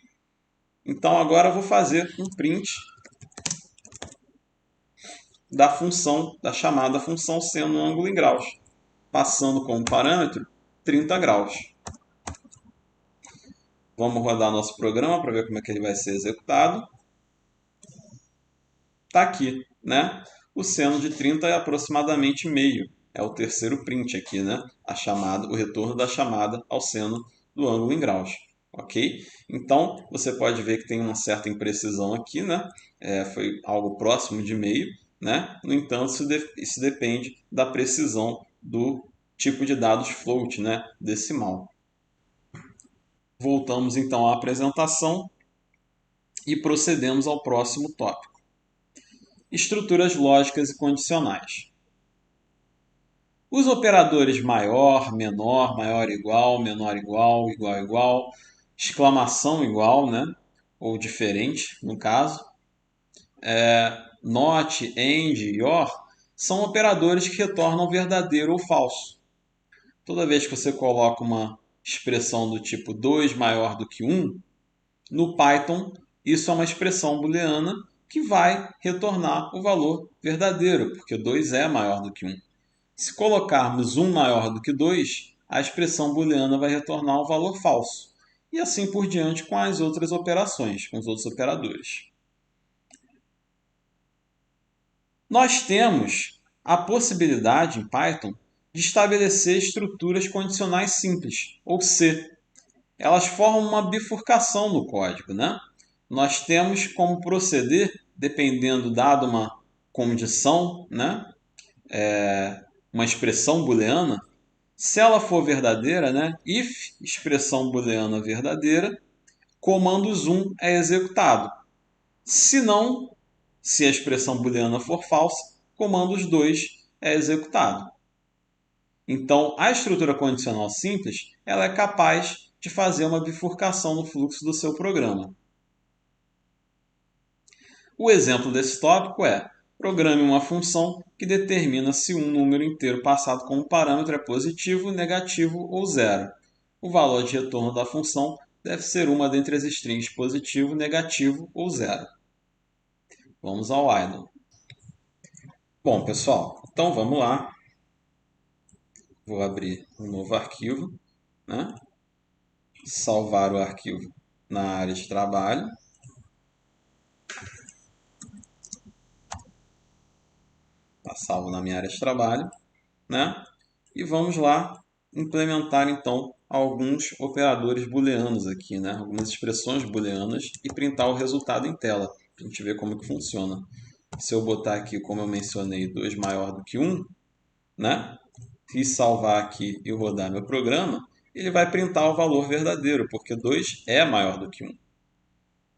Então, agora eu vou fazer um print da função, da chamada função seno ângulo em graus, passando como parâmetro 30 graus. Vamos rodar nosso programa para ver como é que ele vai ser executado. Está aqui, né? O seno de 30 é aproximadamente meio. É o terceiro print aqui, né? A chamada, o retorno da chamada ao seno do ângulo em graus. Ok? Então, você pode ver que tem uma certa imprecisão aqui, né? Foi algo próximo de meio, né? No entanto, isso depende da precisão do tipo de dados float, né? Decimal. Voltamos então à apresentação e procedemos ao próximo tópico. Estruturas lógicas e condicionais. Os operadores maior, menor igual, menor igual, igual igual, exclamação igual, né? Ou diferente, no caso, not, and e or, são operadores que retornam verdadeiro ou falso. Toda vez que você coloca uma expressão do tipo 2 maior do que 1, no Python isso é uma expressão booleana que vai retornar o valor verdadeiro, porque 2 é maior do que 1. Se colocarmos 1 maior do que 2, a expressão booleana vai retornar o valor falso. E assim por diante com as outras operações, com os outros operadores. Nós temos a possibilidade em Python de estabelecer estruturas condicionais simples, ou C. Elas formam uma bifurcação no código, né? Nós temos como proceder, dependendo dada uma condição, né? Uma expressão booleana, se ela for verdadeira, né? If expressão booleana verdadeira, comando zoom é executado. Se não, se a expressão booleana for falsa, comandos 2 é executado. Então, a estrutura condicional simples ela é capaz de fazer uma bifurcação no fluxo do seu programa. O exemplo desse tópico é: programe uma função que determina se um número inteiro passado como parâmetro é positivo, negativo ou zero. O valor de retorno da função deve ser uma dentre as strings positivo, negativo ou zero. Vamos ao idle. Bom, pessoal, então vamos lá. Vou abrir um novo arquivo, né? Salvar o arquivo na área de trabalho. Está salvo na minha área de trabalho, né? E vamos lá implementar então alguns operadores booleanos aqui, né? Algumas expressões booleanas e printar o resultado em tela, para a gente ver como que funciona. Se eu botar aqui, como eu mencionei, 2 maior do que 1, né? E salvar aqui e rodar meu programa, ele vai printar o valor verdadeiro, porque 2 é maior do que 1.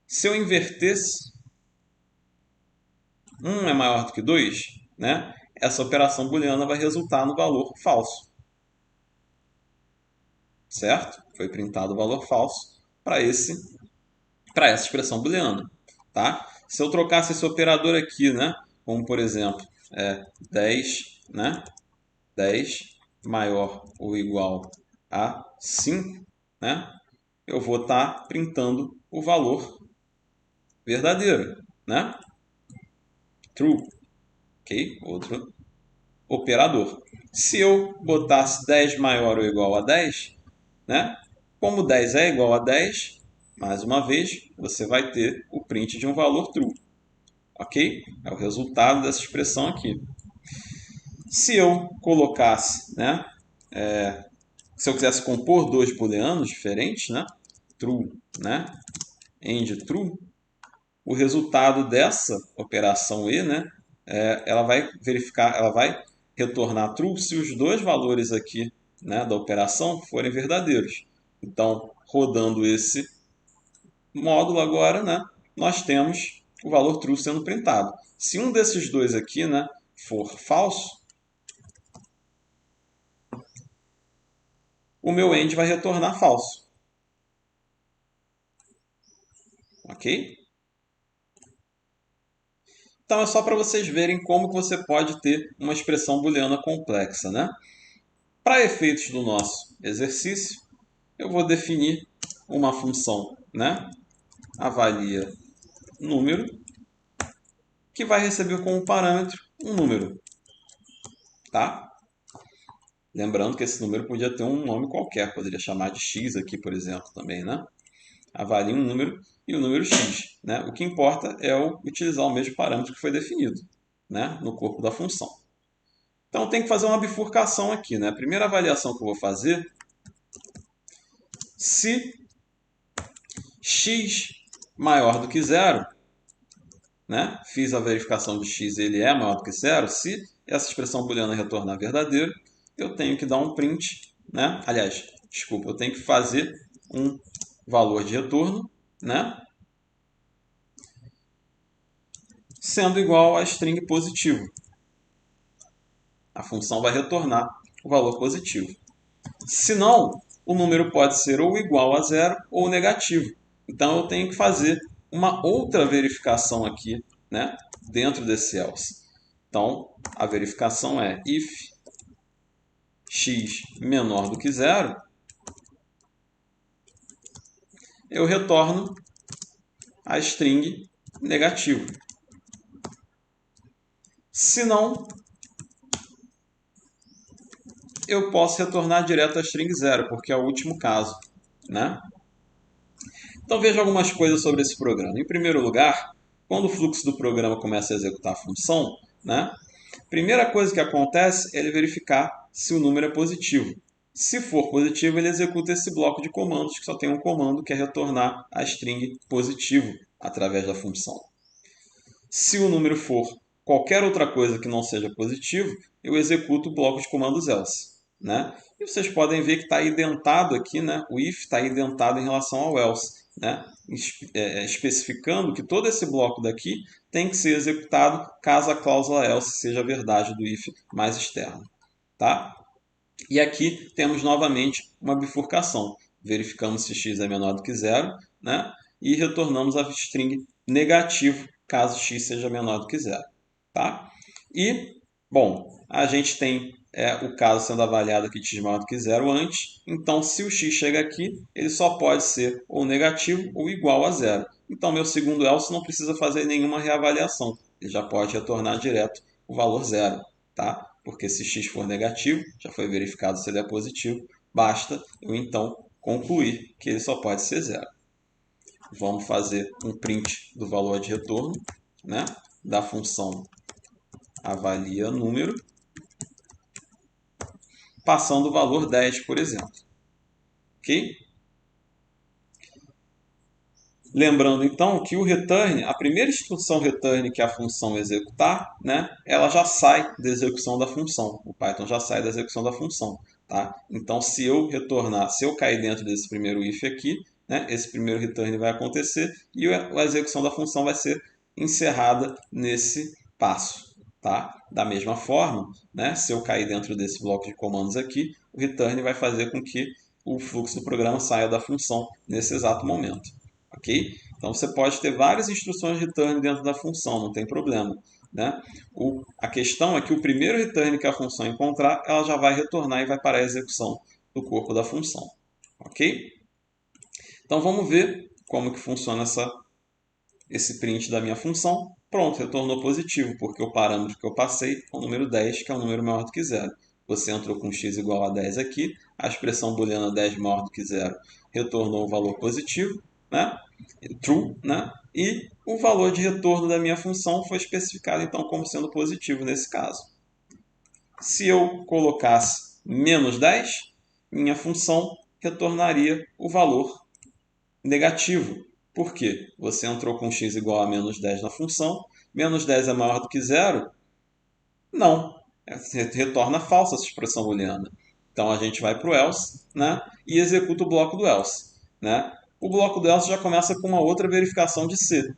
Se eu invertesse, 1 é maior do que 2, né? Essa operação booleana vai resultar no valor falso. Certo? Foi printado o valor falso para essa expressão booleana. Tá? Se eu trocasse esse operador aqui, né? Como por exemplo, 10, né? 10 maior ou igual a 5, né? Eu vou estar printando o valor verdadeiro, né? True, ok? Outro operador. Se eu botasse 10 maior ou igual a 10, né? Como 10 é igual a 10, mais uma vez, você vai ter o print de um valor true, ok? É o resultado dessa expressão aqui. Se eu colocasse, né? Se eu quisesse compor dois booleanos diferentes, né? True, né? And true, o resultado dessa operação E, né? Ela vai verificar, ela vai retornar true se os dois valores aqui, né, da operação forem verdadeiros. Então, rodando esse módulo agora, né, nós temos o valor true sendo printado. Se um desses dois aqui, né, for falso, o meu end vai retornar falso. Ok? Então é só para vocês verem como que você pode ter uma expressão booleana complexa, né? Para efeitos do nosso exercício, eu vou definir uma função, né? Avalia número, que vai receber como parâmetro um número, tá? Lembrando que esse número podia ter um nome qualquer, poderia chamar de x aqui, por exemplo, também, né? Avalie um número e o número x, né? O que importa é utilizar o mesmo parâmetro que foi definido, né? No corpo da função. Então tem que fazer uma bifurcação aqui, né? A primeira avaliação que eu vou fazer, se x maior do que zero, né? Fiz a verificação de x, ele é maior do que zero. Se essa expressão booleana retornar verdadeiro, eu tenho que dar um print, né? Aliás, desculpa, eu tenho que fazer um valor de retorno, né? Sendo igual a string positivo. A função vai retornar o valor positivo. Se não, o número pode ser ou igual a zero ou negativo. Então eu tenho que fazer uma outra verificação aqui, né, dentro desse else. Então a verificação é if x menor do que zero, eu retorno a string negativo. Se não, eu posso retornar direto a string zero, porque é o último caso, né? Então veja algumas coisas sobre esse programa. Em primeiro lugar, quando o fluxo do programa começa a executar a função, né, a primeira coisa que acontece é ele verificar se o número é positivo. Se for positivo, ele executa esse bloco de comandos, que só tem um comando, que é retornar a string positivo através da função. Se o número for qualquer outra coisa que não seja positivo, eu executo o bloco de comandos else, né? E vocês podem ver que está identado aqui, né? O if está identado em relação ao else, né? Especificando que todo esse bloco daqui tem que ser executado caso a cláusula else seja a verdade do if mais externo, tá? E aqui temos novamente uma bifurcação. Verificamos se x é menor do que zero, né? E retornamos a string negativo caso x seja menor do que zero. Tá? E, bom, a gente tem o caso sendo avaliado aqui de x maior do que zero antes. Então, se o x chega aqui, ele só pode ser ou negativo ou igual a zero. Então, meu segundo else não precisa fazer nenhuma reavaliação. Ele já pode retornar direto o valor zero. Tá? Porque se x for negativo, já foi verificado se ele é positivo, basta eu então concluir que ele só pode ser zero. Vamos fazer um print do valor de retorno, né, da função avalia número, passando o valor 10, por exemplo. Ok? Lembrando então que o return, a primeira instrução return que a função executar, né, ela já sai da execução da função. O Python já sai da execução da função. Tá? Então, se eu retornar, se eu cair dentro desse primeiro if aqui, né, esse primeiro return vai acontecer e a execução da função vai ser encerrada nesse passo. Tá? Da mesma forma, né, se eu cair dentro desse bloco de comandos aqui, o return vai fazer com que o fluxo do programa saia da função nesse exato momento. Ok? Então você pode ter várias instruções de return dentro da função, não tem problema. Né? A questão é que o primeiro return que a função encontrar, ela já vai retornar e vai parar a execução do corpo da função. Ok? Então vamos ver como que funciona esse print da minha função. Pronto, retornou positivo, porque o parâmetro que eu passei é o número 10, que é um número maior do que zero. Você entrou com x igual a 10 aqui, a expressão booleana 10 maior do que zero retornou o valor positivo, né? True, né? E o valor de retorno da minha função foi especificado então como sendo positivo nesse caso. Se eu colocasse menos 10, minha função retornaria o valor negativo. Por quê? Você entrou com x igual a menos 10 na função, menos 10 é maior do que zero? Não, retorna falsa essa expressão booleana. Então a gente vai para o else, né, e executa o bloco do else. Né? O bloco do else já começa com uma outra verificação de C.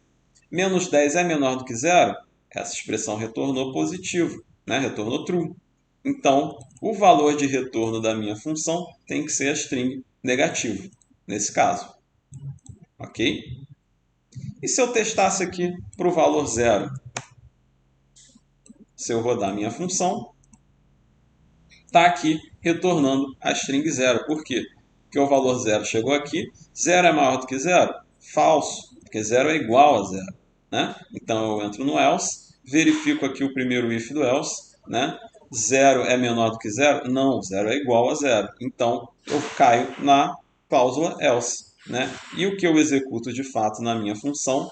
Menos 10 é menor do que zero? Essa expressão retornou positivo, né? Retornou true. Então, o valor de retorno da minha função tem que ser a string negativo, nesse caso. Ok? E se eu testasse aqui para o valor zero? Se eu rodar minha função, está aqui retornando a string zero. Por quê? Porque o valor zero chegou aqui. Zero é maior do que zero? Falso, porque zero é igual a zero. Né? Então eu entro no else, verifico aqui o primeiro if do else. Né? Zero é menor do que zero? Não, zero é igual a zero. Então eu caio na cláusula else. Né? E o que eu executo de fato na minha função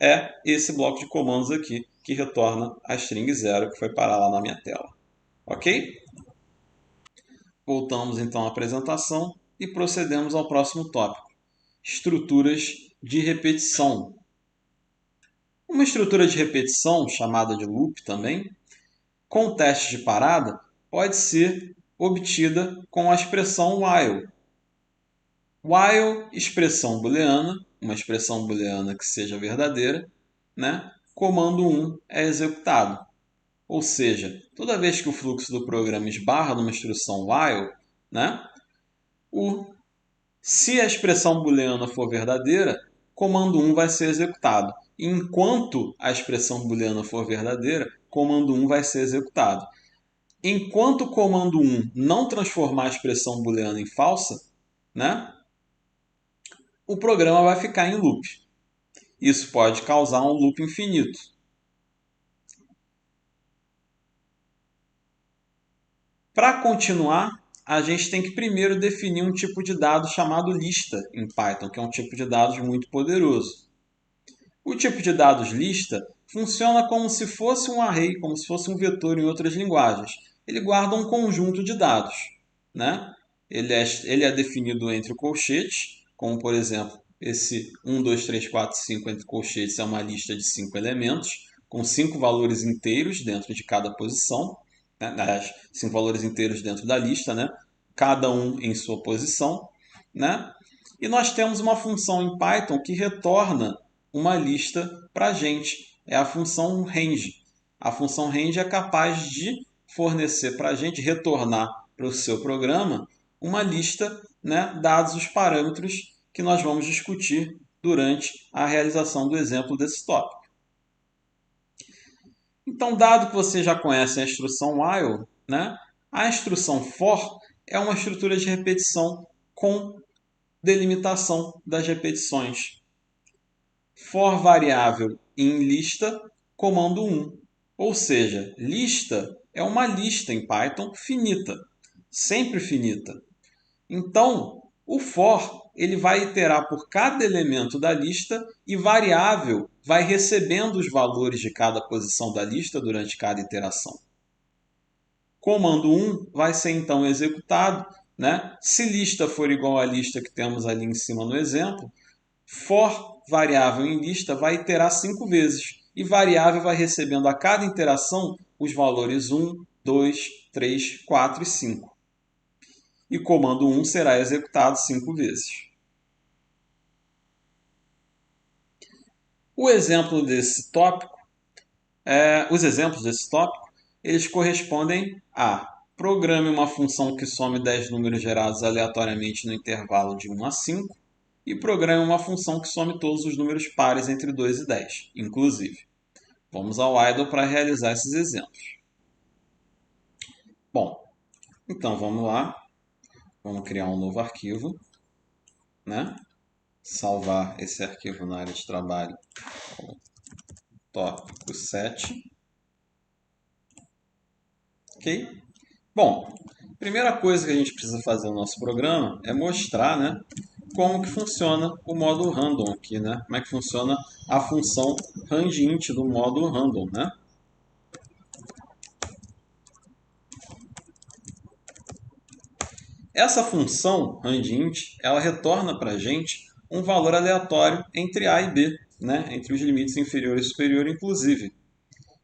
é esse bloco de comandos aqui, que retorna a string zero, que foi parar lá na minha tela. Ok? Voltamos então à apresentação e procedemos ao próximo tópico: estruturas de repetição. Uma uma estrutura de repetição, chamada de loop também, com testes de parada, pode ser obtida com a expressão while. While, expressão booleana, uma expressão booleana que seja verdadeira, né? Comando 1 é executado. Ou seja, toda vez que o fluxo do programa esbarra numa instrução while, né? Se a expressão booleana for verdadeira, comando 1 vai ser executado. Enquanto a expressão booleana for verdadeira, comando 1 vai ser executado. Enquanto o comando 1 não transformar a expressão booleana em falsa, né, o programa vai ficar em loop. Isso pode causar um loop infinito. Para continuar, a gente tem que primeiro definir um tipo de dado chamado lista em Python, que é um tipo de dados muito poderoso. O tipo de dados lista funciona como se fosse um array, como se fosse um vetor em outras linguagens. Ele guarda um conjunto de dados, né? Ele é definido entre colchetes, como por exemplo, esse 1, 2, 3, 4, 5 entre colchetes é uma lista de 5 elementos, com 5 valores inteiros dentro de cada posição, né? Aliás, 5 valores inteiros dentro da lista, né? Cada um em sua posição, né? E nós temos uma função em Python que retorna uma lista para a gente. É a função range. A função range é capaz de fornecer para a gente, retornar para o seu programa, uma lista, né, dados os parâmetros que nós vamos discutir durante a realização do exemplo desse tópico. Então, dado que você já conhece a instrução while, né, a instrução for é uma estrutura de repetição com delimitação das repetições. For variável em lista, comando 1. Ou seja, lista é uma lista em Python finita, sempre finita. Então, o for ele vai iterar por cada elemento da lista e variável vai recebendo os valores de cada posição da lista durante cada iteração. Comando 1 vai ser então executado, né? Se lista for igual à lista que temos ali em cima no exemplo, for variável em lista vai iterar 5 vezes e variável vai recebendo a cada interação os valores 1, 2, 3, 4 e 5. E comando 1 será executado 5 vezes. Os exemplos desse tópico, eles correspondem a programe uma função que some 10 números gerados aleatoriamente no intervalo de 1 a 5 e programe uma função que some todos os números pares entre 2 e 10, inclusive. Vamos ao idle para realizar esses exemplos. Bom, então vamos lá. Vamos criar um novo arquivo, né? Salvar esse arquivo na área de trabalho, tópico 7. Ok? Bom, a primeira coisa que a gente precisa fazer no nosso programa é mostrar, né, como que funciona o módulo random aqui, né? Como é que funciona a função rangeInt do módulo random, né? Essa função rangeInt, ela retorna para a gente um valor aleatório entre A e B, né? Entre os limites inferior e superior, inclusive.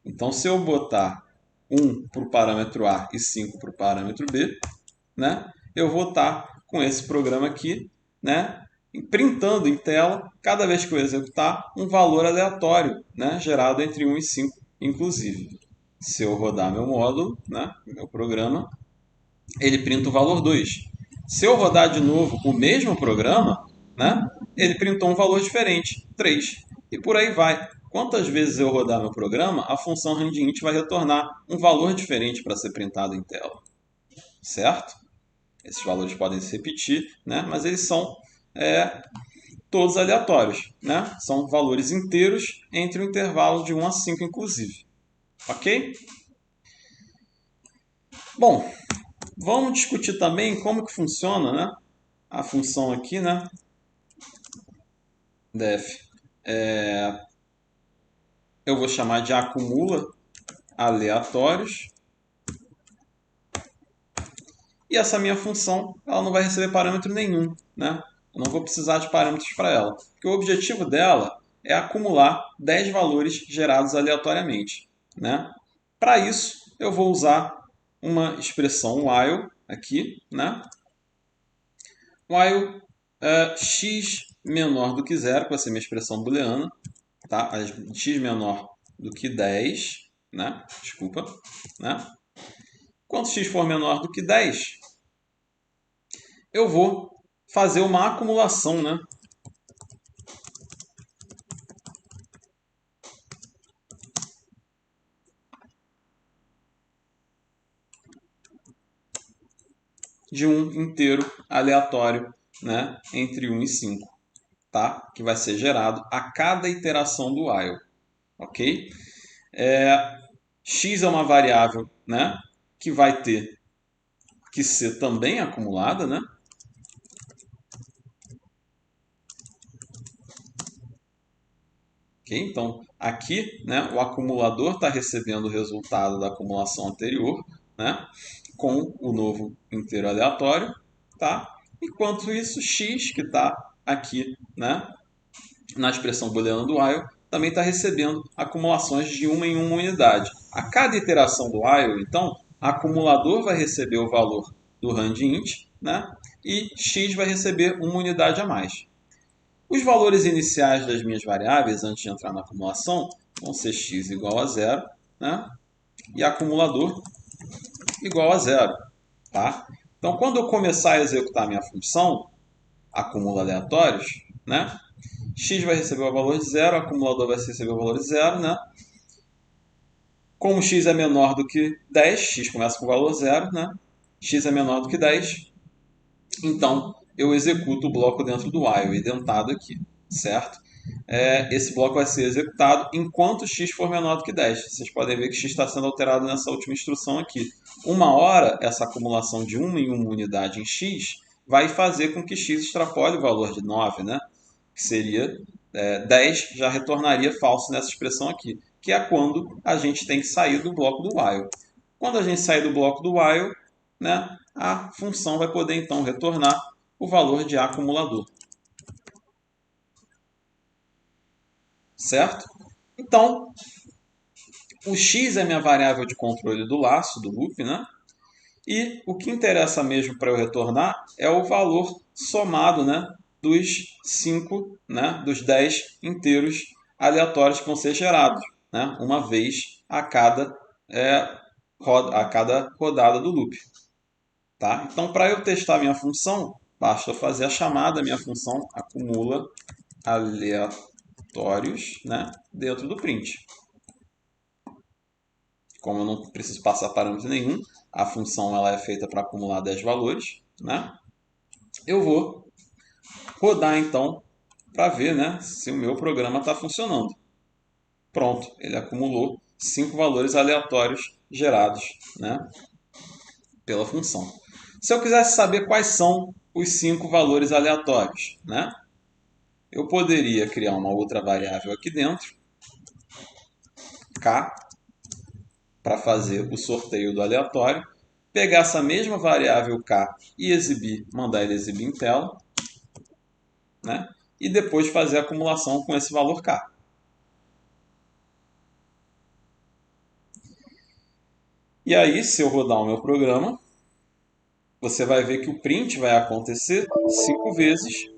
Então, se eu botar 1 para o parâmetro A e 5 para o parâmetro B, né? Eu vou estar com esse programa aqui, né? Printando em tela, cada vez que eu executar, um valor aleatório, né? Gerado entre 1 e 5, inclusive. Se eu rodar meu módulo, né? Meu programa, ele printa o valor 2. Se eu rodar de novo o mesmo programa, né, ele printou um valor diferente, 3. E por aí vai. Quantas vezes eu rodar meu programa, a função rangeInt vai retornar um valor diferente para ser printado em tela. Certo? Esses valores podem se repetir, né, mas eles são todos aleatórios. Né? São valores inteiros entre o intervalo de 1 a 5, inclusive. Ok? Bom, vamos discutir também como que funciona, né, a função aqui, né, def. Eu vou chamar de acumula aleatórios. E essa minha função, ela não vai receber parâmetro nenhum, né? Eu não vou precisar de parâmetros para ela. Porque o objetivo dela é acumular 10 valores gerados aleatoriamente, né? Para isso, eu vou usar uma expressão while aqui, né? While x menor do que zero, que vai ser minha expressão booleana, tá? X menor do que 10, né? Desculpa, né? Quando x for menor do que 10, eu vou fazer uma acumulação, né? De um inteiro aleatório, né? Entre 1 e 5, tá? Que vai ser gerado a cada iteração do while, ok? X é uma variável, né? Que vai ter que ser também acumulada, né? Okay? Então, aqui, né, o acumulador está recebendo o resultado da acumulação anterior, né, com o novo inteiro aleatório, tá? Enquanto isso, x, que está aqui, né, na expressão booleana do while, também está recebendo acumulações de uma em uma unidade. A cada iteração do while, então, o acumulador vai receber o valor do range_int, né, e x vai receber uma unidade a mais. Os valores iniciais das minhas variáveis, antes de entrar na acumulação, vão ser x igual a zero, né? E acumulador igual a zero. Tá? Então, quando eu começar a executar a minha função, acumula aleatórios, né? X vai receber o valor de zero, o acumulador vai receber o valor de zero, né? Como x é menor do que 10, x começa com o valor zero, né? X é menor do que 10, então eu executo o bloco dentro do while, identado aqui, certo? Esse bloco vai ser executado enquanto x for menor do que 10. Vocês podem ver que x está sendo alterado nessa última instrução aqui. Uma hora, essa acumulação de uma em uma unidade em x vai fazer com que x extrapole o valor de 9, né? Que seria 10, já retornaria falso nessa expressão aqui, que é quando a gente tem que sair do bloco do while. Quando a gente sair do bloco do while, né, a função vai poder então retornar o valor de acumulador. Certo? Então, o x é minha variável de controle do laço, do loop, né? E o que interessa mesmo para eu retornar é o valor somado, né, dos 5, né, dos 10 inteiros aleatórios que vão ser gerados, né, uma vez a cada rodada do loop. Tá? Então, para eu testar minha função, basta fazer a chamada da minha função acumula aleatórios, né, dentro do print. Como eu não preciso passar parâmetro nenhum, a função ela é feita para acumular 10 valores, né? Eu vou rodar então para ver, né, se o meu programa está funcionando. Pronto, ele acumulou 5 valores aleatórios gerados, né, pela função. Se eu quisesse saber quais são os 5 valores aleatórios, né, eu poderia criar uma outra variável aqui dentro, k, para fazer o sorteio do aleatório, pegar essa mesma variável k e mandar ele exibir em tela, né, e depois fazer a acumulação com esse valor k. E aí, se eu rodar o meu programa, você vai ver que o print vai acontecer 5 vezes.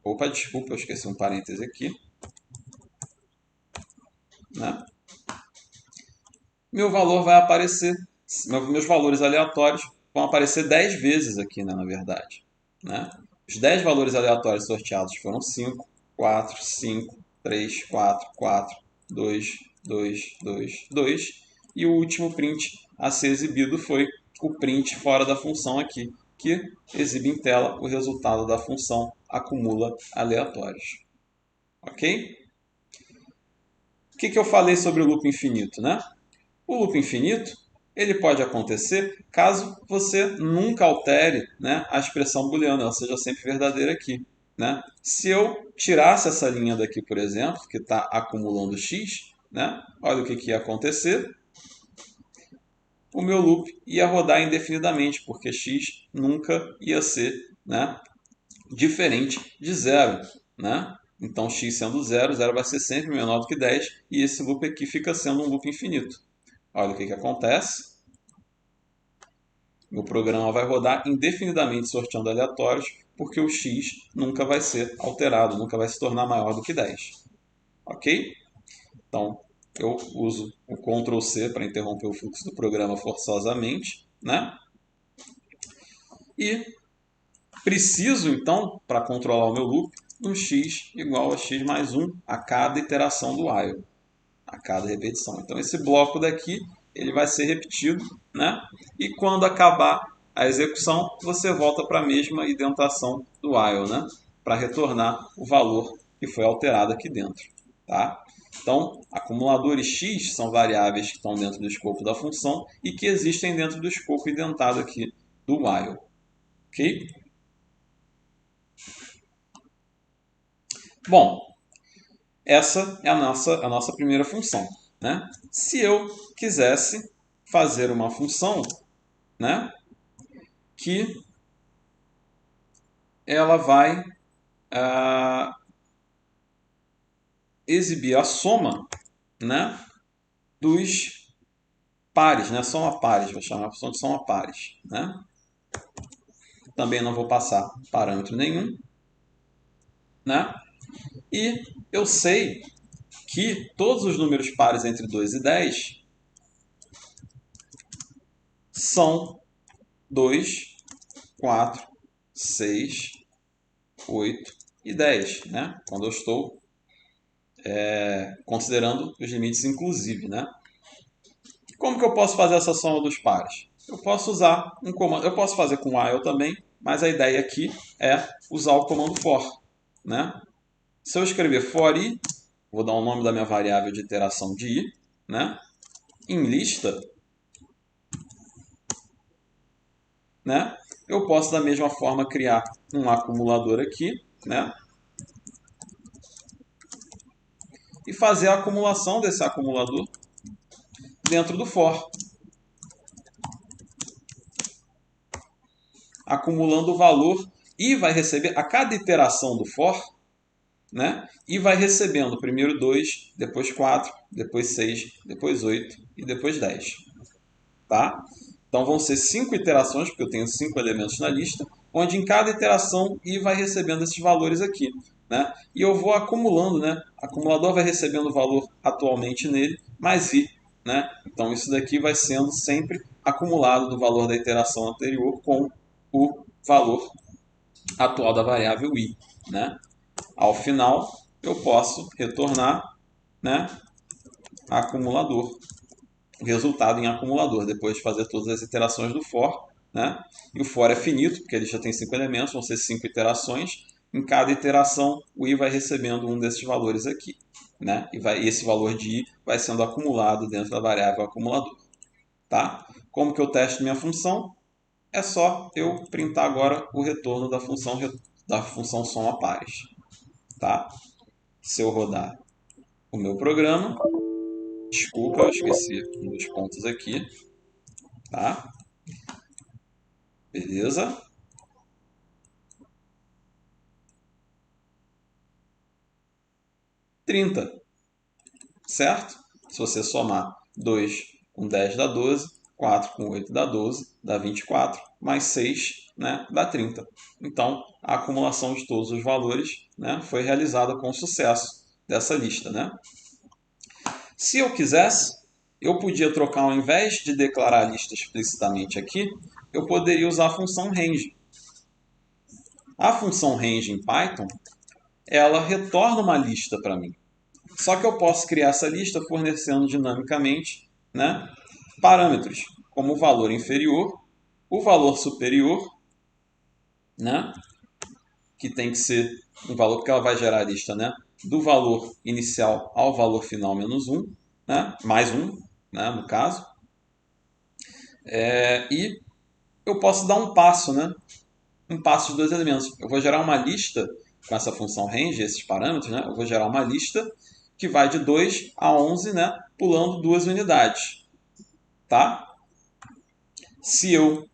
Opa, desculpa, eu esqueci um parêntese aqui. Né? Meu valor vai aparecer, meus valores aleatórios vão aparecer 10 vezes aqui, né, na verdade. Né? Os 10 valores aleatórios sorteados foram 5, 4, 5, 3, 4, 4, 2, 2, 2, 2. E o último print a ser exibido foi o print fora da função aqui, que exibe em tela o resultado da função acumula aleatórios. Ok? O que eu falei sobre o loop infinito, né? O loop infinito ele pode acontecer caso você nunca altere, né, a expressão booleana, ela seja sempre verdadeira aqui. Né? Se eu tirasse essa linha daqui, por exemplo, que está acumulando x, né, olha o que ia acontecer. O meu loop ia rodar indefinidamente, porque x nunca ia ser, né, diferente de zero. Né? Então, x sendo zero, zero vai ser sempre menor do que 10, e esse loop aqui fica sendo um loop infinito. Olha o que acontece. O programa vai rodar indefinidamente sorteando aleatórios, porque o x nunca vai ser alterado, nunca vai se tornar maior do que 10. Ok? Então, eu uso o Ctrl C para interromper o fluxo do programa forçosamente, né? E preciso, então, para controlar o meu loop, um x igual a x mais 1 a cada iteração do while, a cada repetição. Então, esse bloco daqui ele vai ser repetido, né? E quando acabar a execução, você volta para a mesma indentação do while, né? Para retornar o valor que foi alterado aqui dentro, tá? Então, acumuladores x são variáveis que estão dentro do escopo da função e que existem dentro do escopo indentado aqui do while, ok? Bom, essa é a nossa primeira função, né? Se eu quisesse fazer uma função, né, que ela vai exibir a soma, né, dos pares, né, soma pares, vou chamar a função de soma pares, né? Também não vou passar parâmetro nenhum, né? E eu sei que todos os números pares entre 2 e 10 são 2, 4, 6, 8 e 10, né? Quando eu estou considerando os limites inclusive, né? Como que eu posso fazer essa soma dos pares? Eu posso usar um comando, eu posso fazer com while também, mas a ideia aqui é usar o comando for, né? Se eu escrever for i, vou dar o nome da minha variável de iteração de i, né? Em lista, né? Eu posso da mesma forma criar um acumulador aqui, né? E fazer a acumulação desse acumulador dentro do for, acumulando o valor e vai receber a cada iteração do for, né? E vai recebendo primeiro 2, depois 4, depois 6, depois 8 e depois 10, tá? Então vão ser 5 iterações, porque eu tenho 5 elementos na lista, onde em cada iteração i vai recebendo esses valores aqui, né? E eu vou acumulando, né? O acumulador vai recebendo o valor atualmente nele, mais i, né? Então isso daqui vai sendo sempre acumulado do valor da iteração anterior com o valor atual da variável i, né? Ao final, eu posso retornar, né, acumulador, o resultado em acumulador, depois de fazer todas as iterações do for, né? E o for é finito, porque ele já tem 5 elementos, vão ser 5 iterações. Em cada iteração, o i vai recebendo um desses valores aqui, né? E esse valor de i vai sendo acumulado dentro da variável acumulador, tá? Como que eu testo minha função? É só eu printar agora o retorno da função soma pares, tá? Se eu rodar o meu programa, desculpa, eu esqueci um dos pontos aqui, tá? Beleza? Trinta, certo? Se você somar 2 com 10 dá 12, 4 com 8 dá 12, dá 24, mais 6, né, dá 30. Então, a acumulação de todos os valores, né, foi realizada com sucesso dessa lista, né? Se eu quisesse, eu podia trocar, ao invés de declarar a lista explicitamente aqui, eu poderia usar a função range. A função range em Python, ela retorna uma lista para mim. Só que eu posso criar essa lista fornecendo dinamicamente, né, parâmetros, como o valor inferior, o valor superior, né, que tem que ser um valor que ela vai gerar a lista, né, do valor inicial ao valor final menos 1, né, mais 1, né, no caso. E eu posso dar um passo, né, um passo de dois elementos. Eu vou gerar uma lista com essa função range, esses parâmetros, né, eu vou gerar uma lista que vai de 2 a 11, né, pulando 2 unidades, tá? Se eu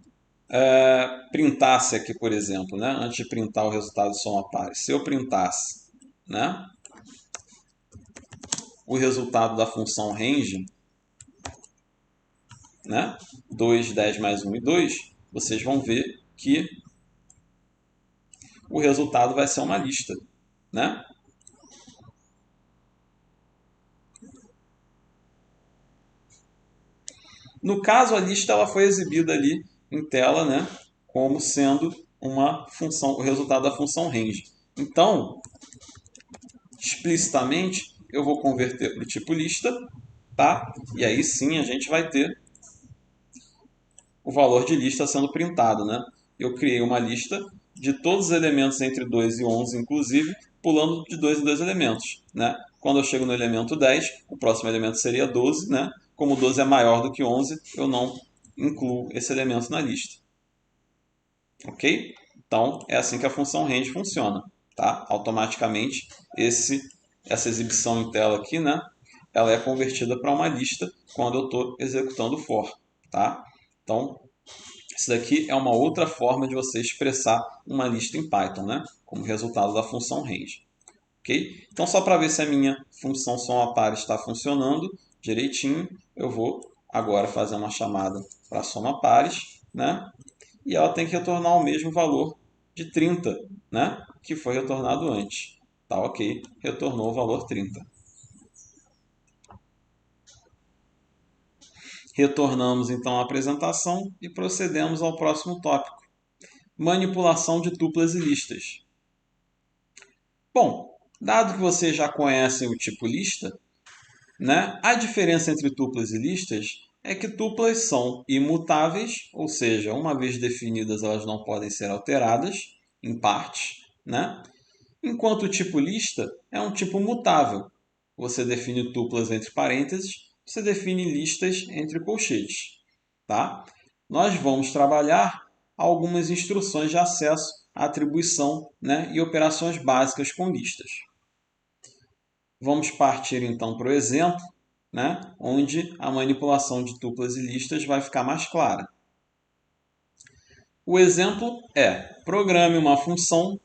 printasse aqui, por exemplo, né, antes de printar o resultado de soma pares, se eu printasse né, o resultado da função range, né, 2, 10 mais 1 e 2, vocês vão ver que o resultado vai ser uma lista, né? No caso, a lista ela foi exibida ali em tela, né, como sendo uma função, o resultado da função range. Então, explicitamente, eu vou converter para o tipo lista, tá? E aí sim a gente vai ter o valor de lista sendo printado, né? Eu criei uma lista de todos os elementos entre 2 e 11, inclusive, pulando de 2 em 2 elementos, né? Quando eu chego no elemento 10, o próximo elemento seria 12, né? Como 12 é maior do que 11, eu não incluo esse elemento na lista. Ok? Então, é assim que a função range funciona, tá? Automaticamente, essa exibição em tela aqui, né? Ela é convertida para uma lista quando eu estou executando o for, tá? Então, isso daqui é uma outra forma de você expressar uma lista em Python, né? Como resultado da função range. Ok? Então, só para ver se a minha função soma-par está funcionando direitinho, eu vou agora fazer uma chamada para soma-pares, né? E ela tem que retornar o mesmo valor de 30, né? Que foi retornado antes. Tá ok, retornou o valor 30. Retornamos então a apresentação e procedemos ao próximo tópico: manipulação de tuplas e listas. Bom, dado que vocês já conhecem o tipo lista, né, a diferença entre tuplas e listas é que tuplas são imutáveis, ou seja, uma vez definidas elas não podem ser alteradas em partes, né? Enquanto o tipo lista é um tipo mutável. Você define tuplas entre parênteses, você define listas entre colchetes, tá? Nós vamos trabalhar algumas instruções de acesso à atribuição, né, e operações básicas com listas. Vamos partir então para o exemplo, né, onde a manipulação de tuplas e listas vai ficar mais clara. O exemplo é: programe uma função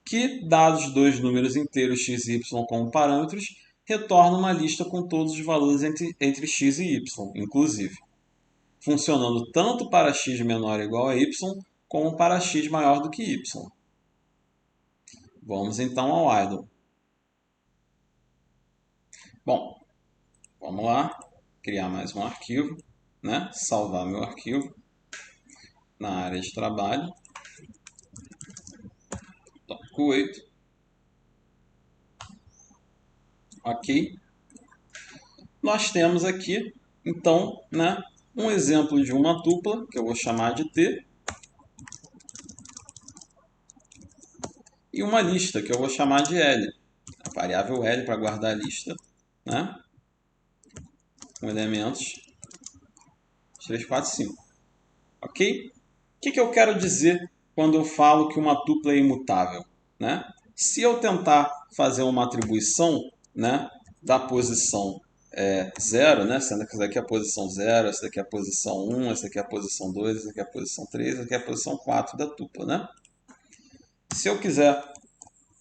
que, dados dois números inteiros x e y como parâmetros, retorna uma lista com todos os valores entre x e y, inclusive, funcionando tanto para x menor ou igual a y, como para x maior do que y. Vamos então ao idle. Bom, vamos lá, criar mais um arquivo, né? Salvar meu arquivo na área de trabalho, tópico 8, ok. Nós temos aqui, então, né, um exemplo de uma tupla, que eu vou chamar de T, e uma lista, que eu vou chamar de L, a variável L para guardar a lista, né, com elementos 3, 4, 5. Ok? O que eu quero dizer quando eu falo que uma tupla é imutável? Né? Se eu tentar fazer uma atribuição, né, da posição 0, né, sendo que essa daqui é a posição 0, essa daqui é a posição 1, essa daqui é a posição 2, essa daqui é a posição 3, essa daqui é a posição 4 da tupla. Né? Se eu quiser,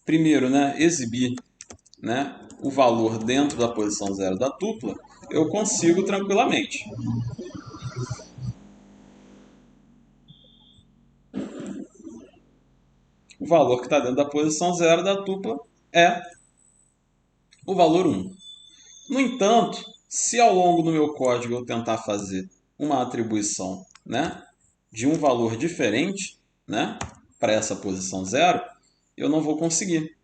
primeiro, né, exibir, né, o valor dentro da posição 0 da tupla, eu consigo tranquilamente. O valor que está dentro da posição 0 da tupla é o valor 1. No entanto, se ao longo do meu código eu tentar fazer uma atribuição, né, de um valor diferente, né, para essa posição 0, eu não vou conseguir.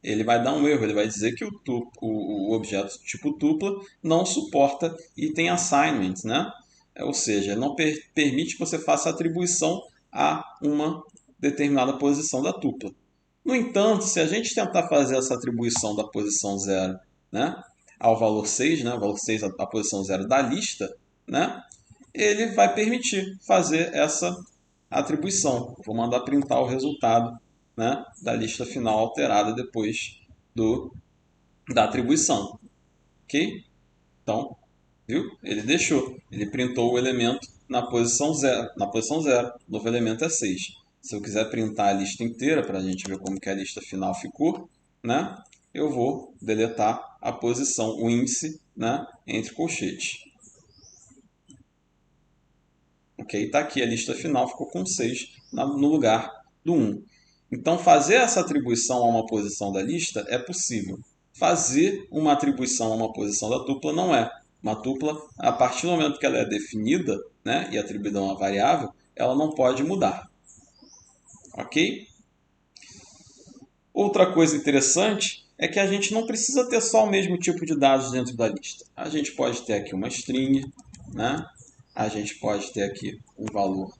Ele vai dar um erro, ele vai dizer que o objeto tipo tupla não suporta item assignment, né? Ou seja, ele não permite que você faça atribuição a uma determinada posição da tupla. No entanto, se a gente tentar fazer essa atribuição da posição 0, né, ao valor 6, né, o valor 6 a posição 0 da lista, né, ele vai permitir fazer essa atribuição. Vou mandar printar o resultado, né, da lista final alterada depois da atribuição. Ok? Então, viu? Ele deixou. Ele printou o elemento na posição 0. Na posição 0. O novo elemento é 6. Se eu quiser printar a lista inteira para a gente ver como que a lista final ficou, né? Eu vou deletar a posição, o índice, né? Entre colchetes. Ok? Está aqui a lista final, ficou com 6 no lugar do 1. Então, fazer essa atribuição a uma posição da lista é possível. Fazer uma atribuição a uma posição da tupla não é. Uma tupla, a partir do momento que ela é definida, né, e atribuída a uma variável, ela não pode mudar. Ok? Outra coisa interessante é que a gente não precisa ter só o mesmo tipo de dados dentro da lista. A gente pode ter aqui uma string, né? A gente pode ter aqui um valor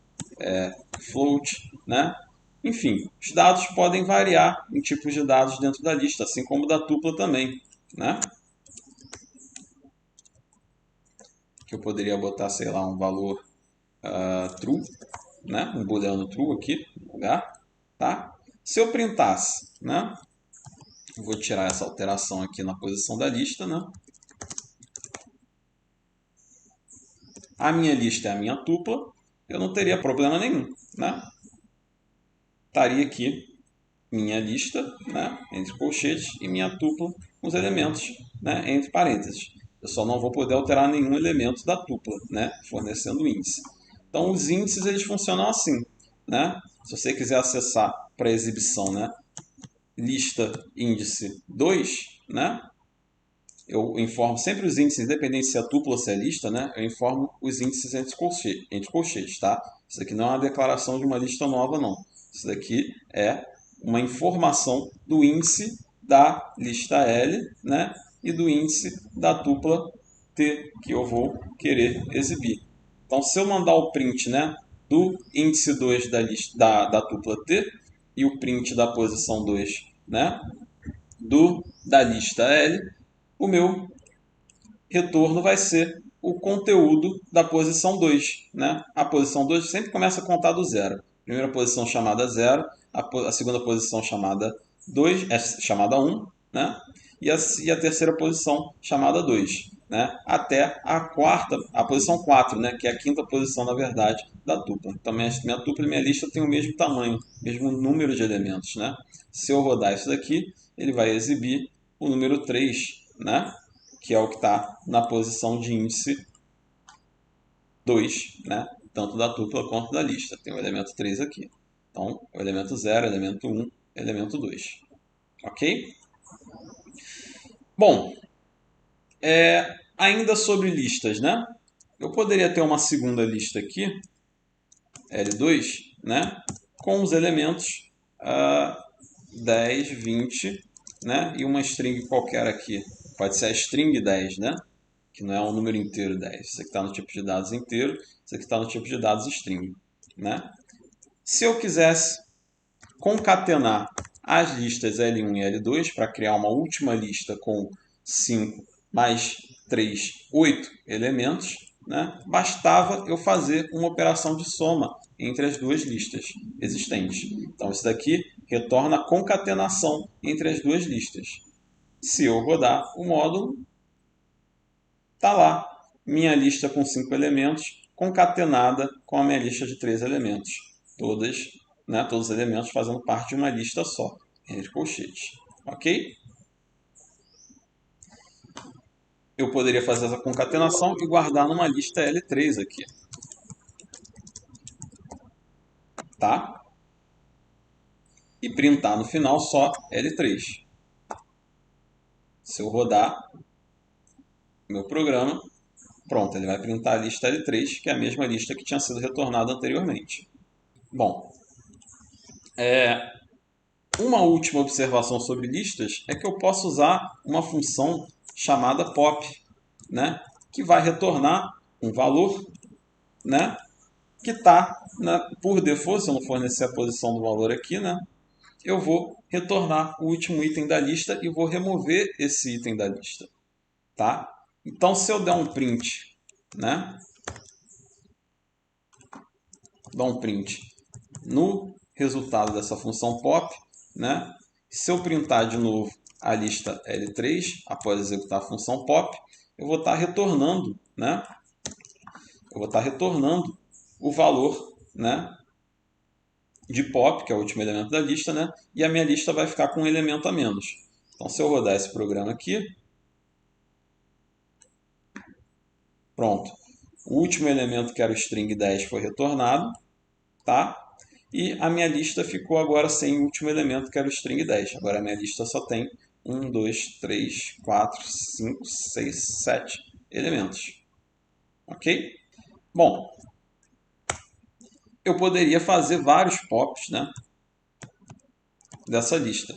float, né? Enfim, os dados podem variar em tipos de dados dentro da lista, assim como da tupla também, né? Que eu poderia botar, sei lá, um valor true, né? Um booleano true aqui no lugar, tá? Se eu printasse, né? Vou tirar essa alteração aqui na posição da lista, né? A minha lista é a minha tupla, eu não teria problema nenhum, né? Estaria aqui minha lista, né, entre colchetes, e minha tupla com os elementos, né, entre parênteses. Eu só não vou poder alterar nenhum elemento da tupla, né, fornecendo índice. Então, os índices eles funcionam assim, né? Se você quiser acessar para exibição, né, lista índice 2, né, eu informo sempre os índices, independente se é tupla ou se é lista, né, eu informo os índices entre colchetes, tá? Isso aqui não é uma declaração de uma lista nova, não. Isso daqui é uma informação do índice da lista L, né, e do índice da tupla T que eu vou querer exibir. Então, se eu mandar o print, né, do índice 2 da tupla T e o print da posição 2, né, da lista L, o meu retorno vai ser o conteúdo da posição 2. Né? A posição 2 sempre começa a contar do zero. Primeira posição chamada 0, a segunda posição chamada 2, é chamada 1, né? e a terceira posição chamada 2. Né? Até a posição 4, né? Que é a quinta posição, na verdade, da tupla. Então, minha tupla e minha lista têm o mesmo tamanho, mesmo número de elementos. Né? Se eu rodar isso daqui, ele vai exibir o número 3, né? Que é o que está na posição de índice 2, né? Tanto da tupla quanto da lista. Tem o elemento 3 aqui. Então, o elemento 0, elemento 1, elemento 2. Ok? Bom, ainda sobre listas, né? Eu poderia ter uma segunda lista aqui, L2, né? Com os elementos 10, 20, né? E uma string qualquer aqui. Pode ser a string 10, né? Que não é um número inteiro 10. Isso aqui está no tipo de dados inteiro, isso aqui está no tipo de dados string. Né? Se eu quisesse concatenar as listas L1 e L2 para criar uma última lista com 5 mais 3, 8 elementos, né? Bastava eu fazer uma operação de soma entre as duas listas existentes. Então, isso daqui retorna a concatenação entre as duas listas. Se eu rodar o módulo, está lá minha lista com 5 elementos concatenada com a minha lista de 3 elementos. Todos os elementos fazendo parte de uma lista só, entre colchetes. Ok? Eu poderia fazer essa concatenação e guardar numa lista L3 aqui. Tá? E printar no final só L3. Se eu rodar meu programa, pronto, ele vai printar a lista L3, que é a mesma lista que tinha sido retornada anteriormente. Bom, uma última observação sobre listas é que eu posso usar uma função chamada pop, né? Que vai retornar um valor, né? Que está por default, se eu não fornecer a posição do valor aqui, né? Eu vou retornar o último item da lista e vou remover esse item da lista. Tá? Então, se eu der um print, né? Dar um print no resultado dessa função pop, né? Se eu printar de novo a lista L3 após executar a função pop, eu vou estar retornando, né? Eu vou estar retornando o valor, né? de pop, que é o último elemento da lista, né? E a minha lista vai ficar com um elemento a menos. Então, se eu rodar esse programa aqui, pronto. O último elemento, que era o string 10, foi retornado, tá? E a minha lista ficou agora sem o último elemento, que era o string 10. Agora a minha lista só tem 1, 2, 3, 4, 5, 6, 7 elementos. Ok? Bom, eu poderia fazer vários pops, né, dessa lista.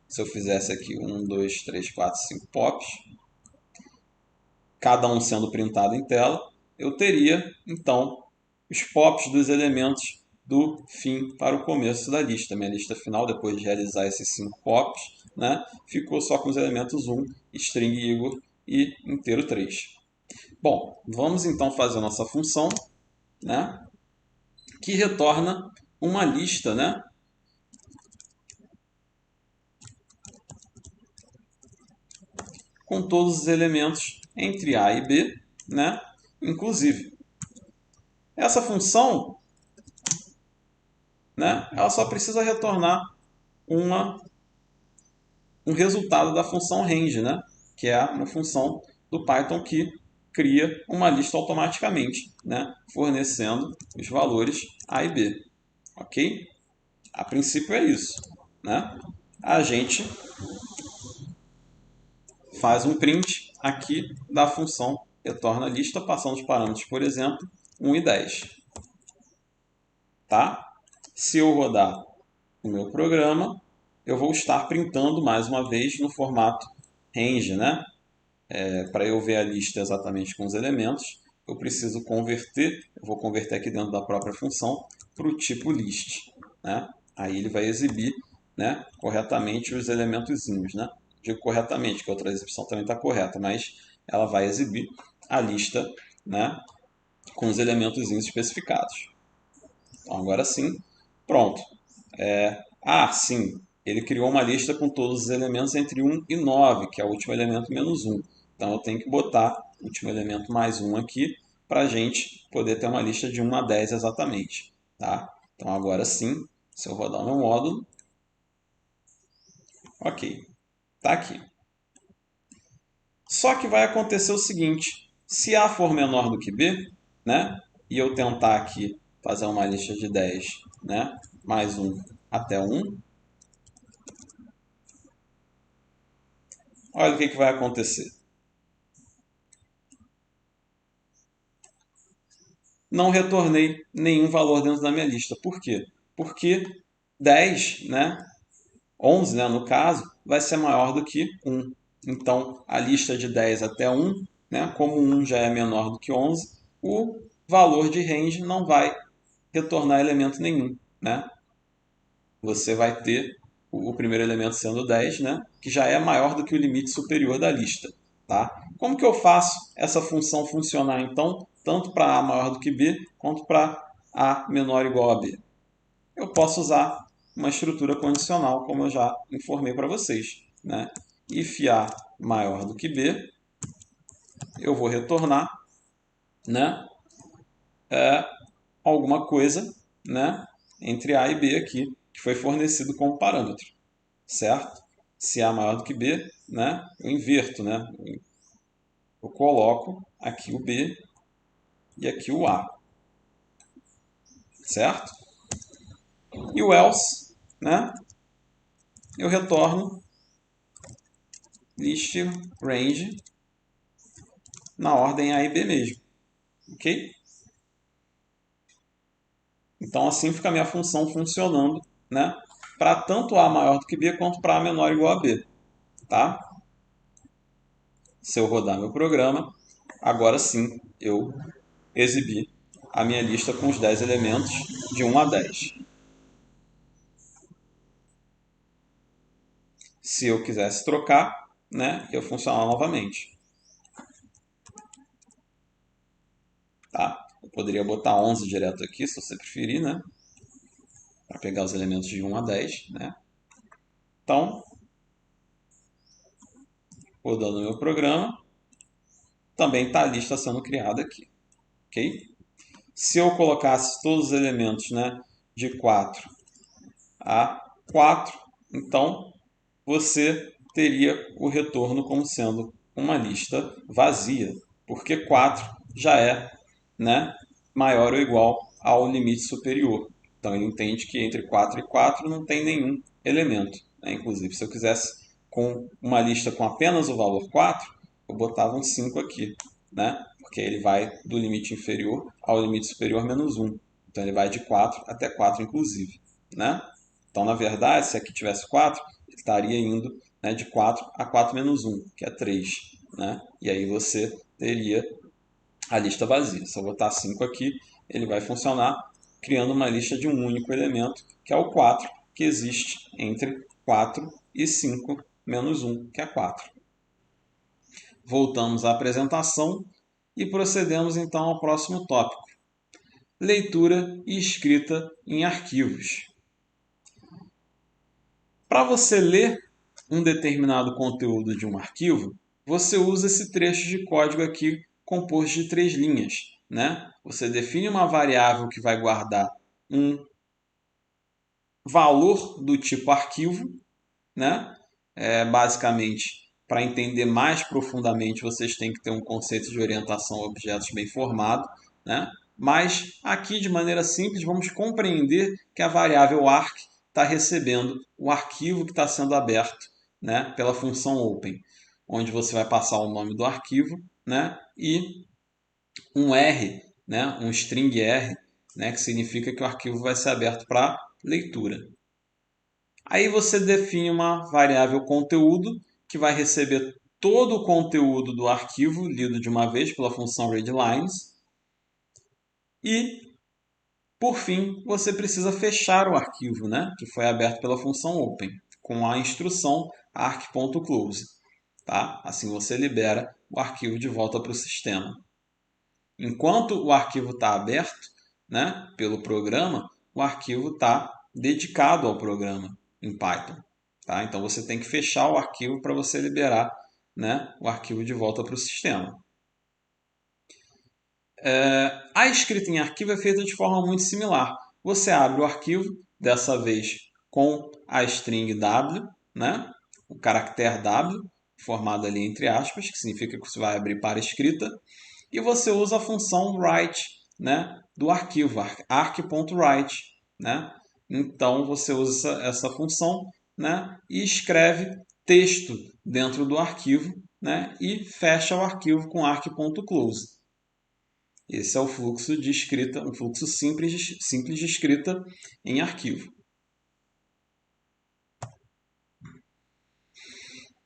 Se eu fizesse aqui 1, 2, 3, 4, 5 pops, cada um sendo printado em tela, eu teria, então, os pops dos elementos do fim para o começo da lista. Minha lista final, depois de realizar esses 5 pops, né, ficou só com os elementos 1, string Igor e inteiro 3. Bom, vamos então fazer a nossa função, né, que retorna uma lista, né, com todos os elementos entre A e B, né, inclusive. Essa função, né, ela só precisa retornar um resultado da função range, né, que é uma função do Python que cria uma lista automaticamente, né, fornecendo os valores A e B. Ok? A princípio é isso. Né? A gente faz um print aqui da função retorna lista, passando os parâmetros, por exemplo, 1 e 10. Tá? Se eu rodar o meu programa, eu vou estar printando mais uma vez no formato range, né? Para eu ver a lista exatamente com os elementos, eu preciso converter, eu vou converter aqui dentro da própria função para o tipo list. Né? Aí ele vai exibir, né, corretamente os elementozinhos. Né? Digo corretamente, que a outra exibição também está correta, mas ela vai exibir a lista, né, com os elementozinhos especificados. Então agora sim, pronto. Sim, ele criou uma lista com todos os elementos entre 1 e 9, que é o último elemento menos 1. Então eu tenho que botar o último elemento mais 1 aqui para a gente poder ter uma lista de 1 a 10 exatamente. Tá? Então agora sim, se eu rodar o meu módulo, ok, está aqui. Só que vai acontecer o seguinte, se A for menor do que B, né, e eu tentar aqui fazer uma lista de 10, né, mais 1 até 1, olha o que vai acontecer. Não retornei nenhum valor dentro da minha lista. Por quê? Porque 10, né, 11, né, no caso, vai ser maior do que 1. Então, a lista de 10 até 1, né, como 1 já é menor do que 11, o valor de range não vai retornar elemento nenhum. Né? Você vai ter o primeiro elemento sendo 10, né, que já é maior do que o limite superior da lista. Tá? Como que eu faço essa função funcionar, então, tanto para A maior do que B, quanto para A menor ou igual a B? Eu posso usar uma estrutura condicional, como eu já informei para vocês. Né? If A maior do que B, eu vou retornar, né, alguma coisa, né, entre A e B aqui, que foi fornecido como parâmetro. Certo? Se A maior do que B, né, eu inverto. Né? Eu coloco aqui o B e aqui o A. Certo? E o else, né, eu retorno list range na ordem A e B mesmo. Ok? Então assim fica a minha função funcionando, né, para tanto A maior do que B quanto para A menor ou igual a B. Tá? Se eu rodar meu programa, agora sim eu exibi a minha lista com os 10 elementos de 1 a 10. Se eu quisesse trocar, né, ia funcionar novamente. Tá? Eu poderia botar 11 direto aqui, se você preferir, né, para pegar os elementos de 1 a 10. Né? Então, rodando meu programa, também está a lista sendo criada aqui. ok? Se eu colocasse todos os elementos, né, de 4 a 4, então você teria o retorno como sendo uma lista vazia, porque 4 já é, né, maior ou igual ao limite superior. Então ele entende que entre 4 e 4 não tem nenhum elemento, né? Inclusive, se eu quisesse com uma lista com apenas o valor 4, eu botava um 5 aqui, né? Porque ele vai do limite inferior ao limite superior menos 1. Então ele vai de 4 até 4 inclusive, né? Então, na verdade, se aqui tivesse 4, ele estaria indo, né, de 4 a 4 menos 1, que é 3. Né? E aí você teria a lista vazia. Se eu botar 5 aqui, ele vai funcionar criando uma lista de um único elemento, que é o 4, que existe entre 4 e 5 menos 1, que é 4. Voltamos à apresentação e procedemos então ao próximo tópico: leitura e escrita em arquivos. Para você ler um determinado conteúdo de um arquivo, você usa esse trecho de código aqui composto de 3 linhas. Né? Você define uma variável que vai guardar um valor do tipo arquivo. Né? Basicamente, para entender mais profundamente, vocês têm que ter um conceito de orientação a objetos bem formado. Né? Mas aqui, de maneira simples, vamos compreender que a variável arc está recebendo o arquivo que está sendo aberto, né, pela função open, onde você vai passar o nome do arquivo, né, e um R, né, um string R, né, que significa que o arquivo vai ser aberto para leitura. Aí você define uma variável conteúdo que vai receber todo o conteúdo do arquivo lido de uma vez pela função readLines. E, por fim, você precisa fechar o arquivo, né, que foi aberto pela função open, com a instrução arc.close. Tá? Assim você libera o arquivo de volta para o sistema. Enquanto o arquivo está aberto, né, pelo programa, o arquivo está dedicado ao programa em Python. Tá? Então você tem que fechar o arquivo para você liberar, né, o arquivo de volta para o sistema. A escrita em arquivo é feita de forma muito similar. Você abre o arquivo, dessa vez com a string W, né, o caractere W, formado ali entre aspas, que significa que você vai abrir para escrita, e você usa a função write, né, do arquivo, arc.write. Né? Então você usa essa função, né, e escreve texto dentro do arquivo, né, e fecha o arquivo com arc.close. Esse é o fluxo de escrita, um fluxo simples de escrita em arquivo.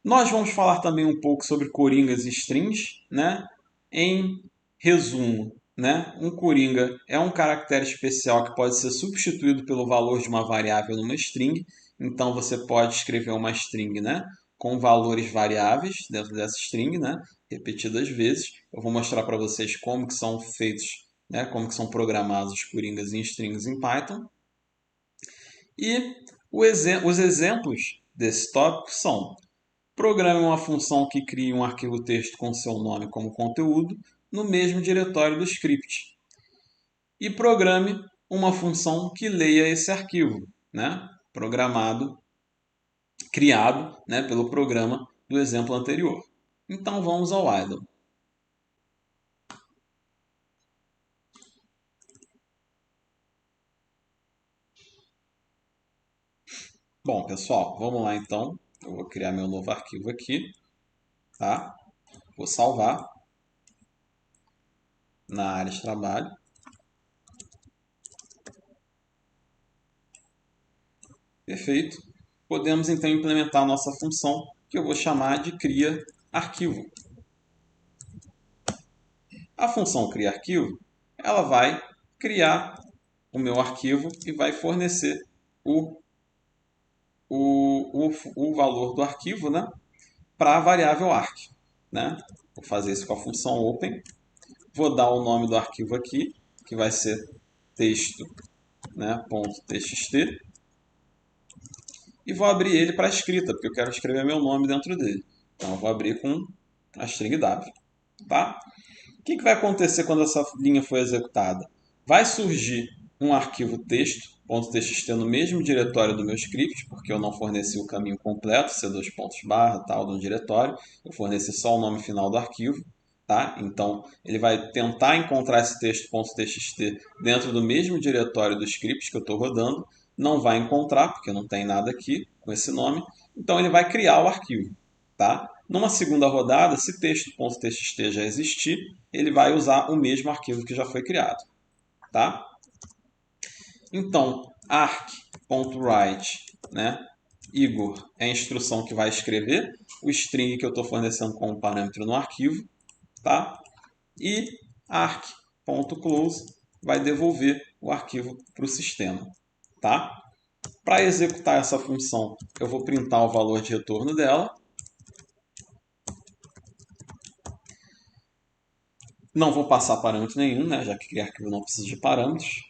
Nós vamos falar também um pouco sobre coringas e strings, né? Em resumo, né? Um coringa é um caractere especial que pode ser substituído pelo valor de uma variável numa string. Então você pode escrever uma string, né, com valores variáveis dentro dessa string, né, repetidas vezes. Eu vou mostrar para vocês como que são feitos, né, como que são programados os coringas em strings em Python. E os exemplos desse tópico são: programe uma função que crie um arquivo texto com seu nome como conteúdo no mesmo diretório do script. E programe uma função que leia esse arquivo, né? Criado, né, pelo programa do exemplo anterior. Então vamos ao idle. Bom, pessoal, vamos lá então. Eu vou criar meu novo arquivo aqui, tá? Vou salvar na área de trabalho. Perfeito. Podemos então implementar a nossa função, que eu vou chamar de cria arquivo. A função cria arquivo, ela vai criar o meu arquivo e vai fornecer o valor do arquivo, né, para a variável arc. Né? Vou fazer isso com a função open. Vou dar o nome do arquivo aqui, que vai ser texto, né, .txt. E vou abrir ele para escrita, porque eu quero escrever meu nome dentro dele. Então eu vou abrir com a string W. Tá? O que vai acontecer quando essa linha for executada? Vai surgir um arquivo texto, .txt, no mesmo diretório do meu script, porque eu não forneci o caminho completo, C2 pontos barra, tal, do diretório, eu forneci só o nome final do arquivo. Tá? Então, ele vai tentar encontrar esse texto .txt dentro do mesmo diretório do script que eu estou rodando, não vai encontrar, porque não tem nada aqui com esse nome, então ele vai criar o arquivo. Tá? Numa segunda rodada, se texto.txt já existir, ele vai usar o mesmo arquivo que já foi criado. Tá? Então, arc.write, né? Igor é a instrução que vai escrever o string que eu estou fornecendo como parâmetro no arquivo. Tá? E arc.close vai devolver o arquivo para o sistema. Tá? Para executar essa função, eu vou printar o valor de retorno dela. Não vou passar parâmetro nenhum, né? Já que criar arquivo não precisa de parâmetros.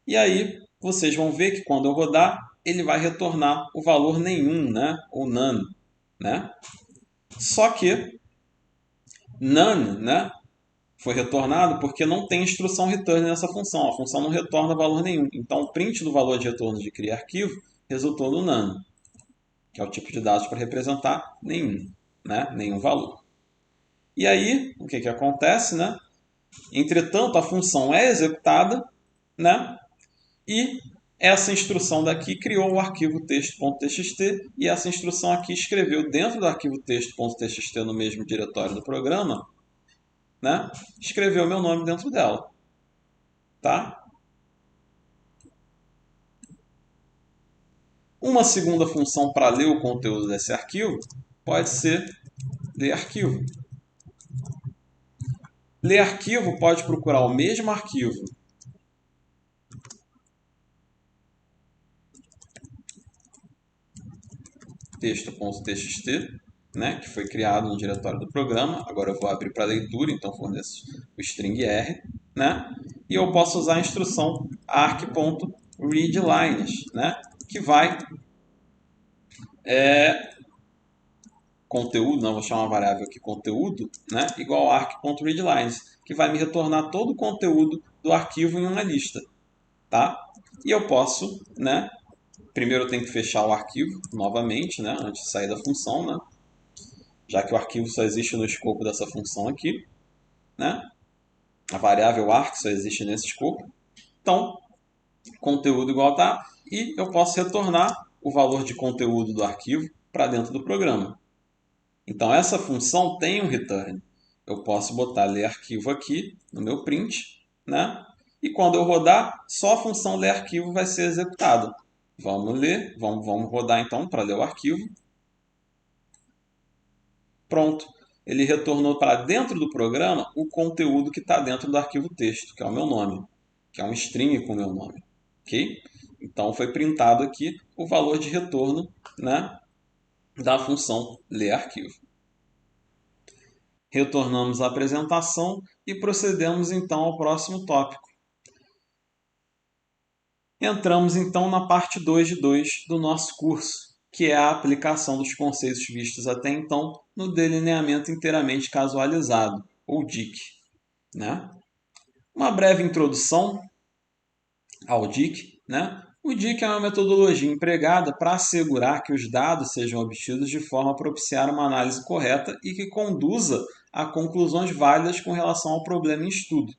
E aí, vocês vão ver que quando eu rodar, ele vai retornar o valor nenhum, né? Ou none, né? Só que none, né? Foi retornado porque não tem instrução return nessa função. A função não retorna valor nenhum. Então, o print do valor de retorno de criar arquivo resultou no none, que é o tipo de dados para representar nenhum, né? Nenhum valor. E aí, o que acontece, né? Entretanto, a função é executada, né? E essa instrução daqui criou o arquivo texto.txt e essa instrução aqui escreveu dentro do arquivo texto.txt no mesmo diretório do programa, né? Escreveu meu nome dentro dela. Tá? Uma segunda função para ler o conteúdo desse arquivo pode ser ler arquivo. Ler arquivo pode procurar o mesmo arquivo texto.txt, né, que foi criado no diretório do programa. Agora eu vou abrir para leitura, então forneço o string R, né, e eu posso usar a instrução arc.readlines, né, que vai conteúdo, não vou chamar uma variável aqui conteúdo, né, igual arc.readlines, que vai me retornar todo o conteúdo do arquivo em uma lista, tá? E eu posso, né, primeiro eu tenho que fechar o arquivo novamente, né, antes de sair da função, né, já que o arquivo só existe no escopo dessa função aqui, né? A variável arc só existe nesse escopo. Então, conteúdo igual tá, e eu posso retornar o valor de conteúdo do arquivo para dentro do programa. Então, essa função tem um return. Eu posso botar ler arquivo aqui no meu print, né? E quando eu rodar, só a função ler arquivo vai ser executada. Vamos ler, vamos rodar então para ler o arquivo. Pronto. Ele retornou para dentro do programa o conteúdo que está dentro do arquivo texto, que é o meu nome, que é um string com o meu nome. Ok? Então foi printado aqui o valor de retorno, né, da função ler arquivo. Retornamos a apresentação e procedemos então ao próximo tópico. Entramos então na parte 2 de 2 do nosso curso, que é a aplicação dos conceitos vistos até então no delineamento inteiramente casualizado, ou DIC. Né? Uma breve introdução ao DIC. Né? O DIC é uma metodologia empregada para assegurar que os dados sejam obtidos de forma a propiciar uma análise correta e que conduza a conclusões válidas com relação ao problema em estudo.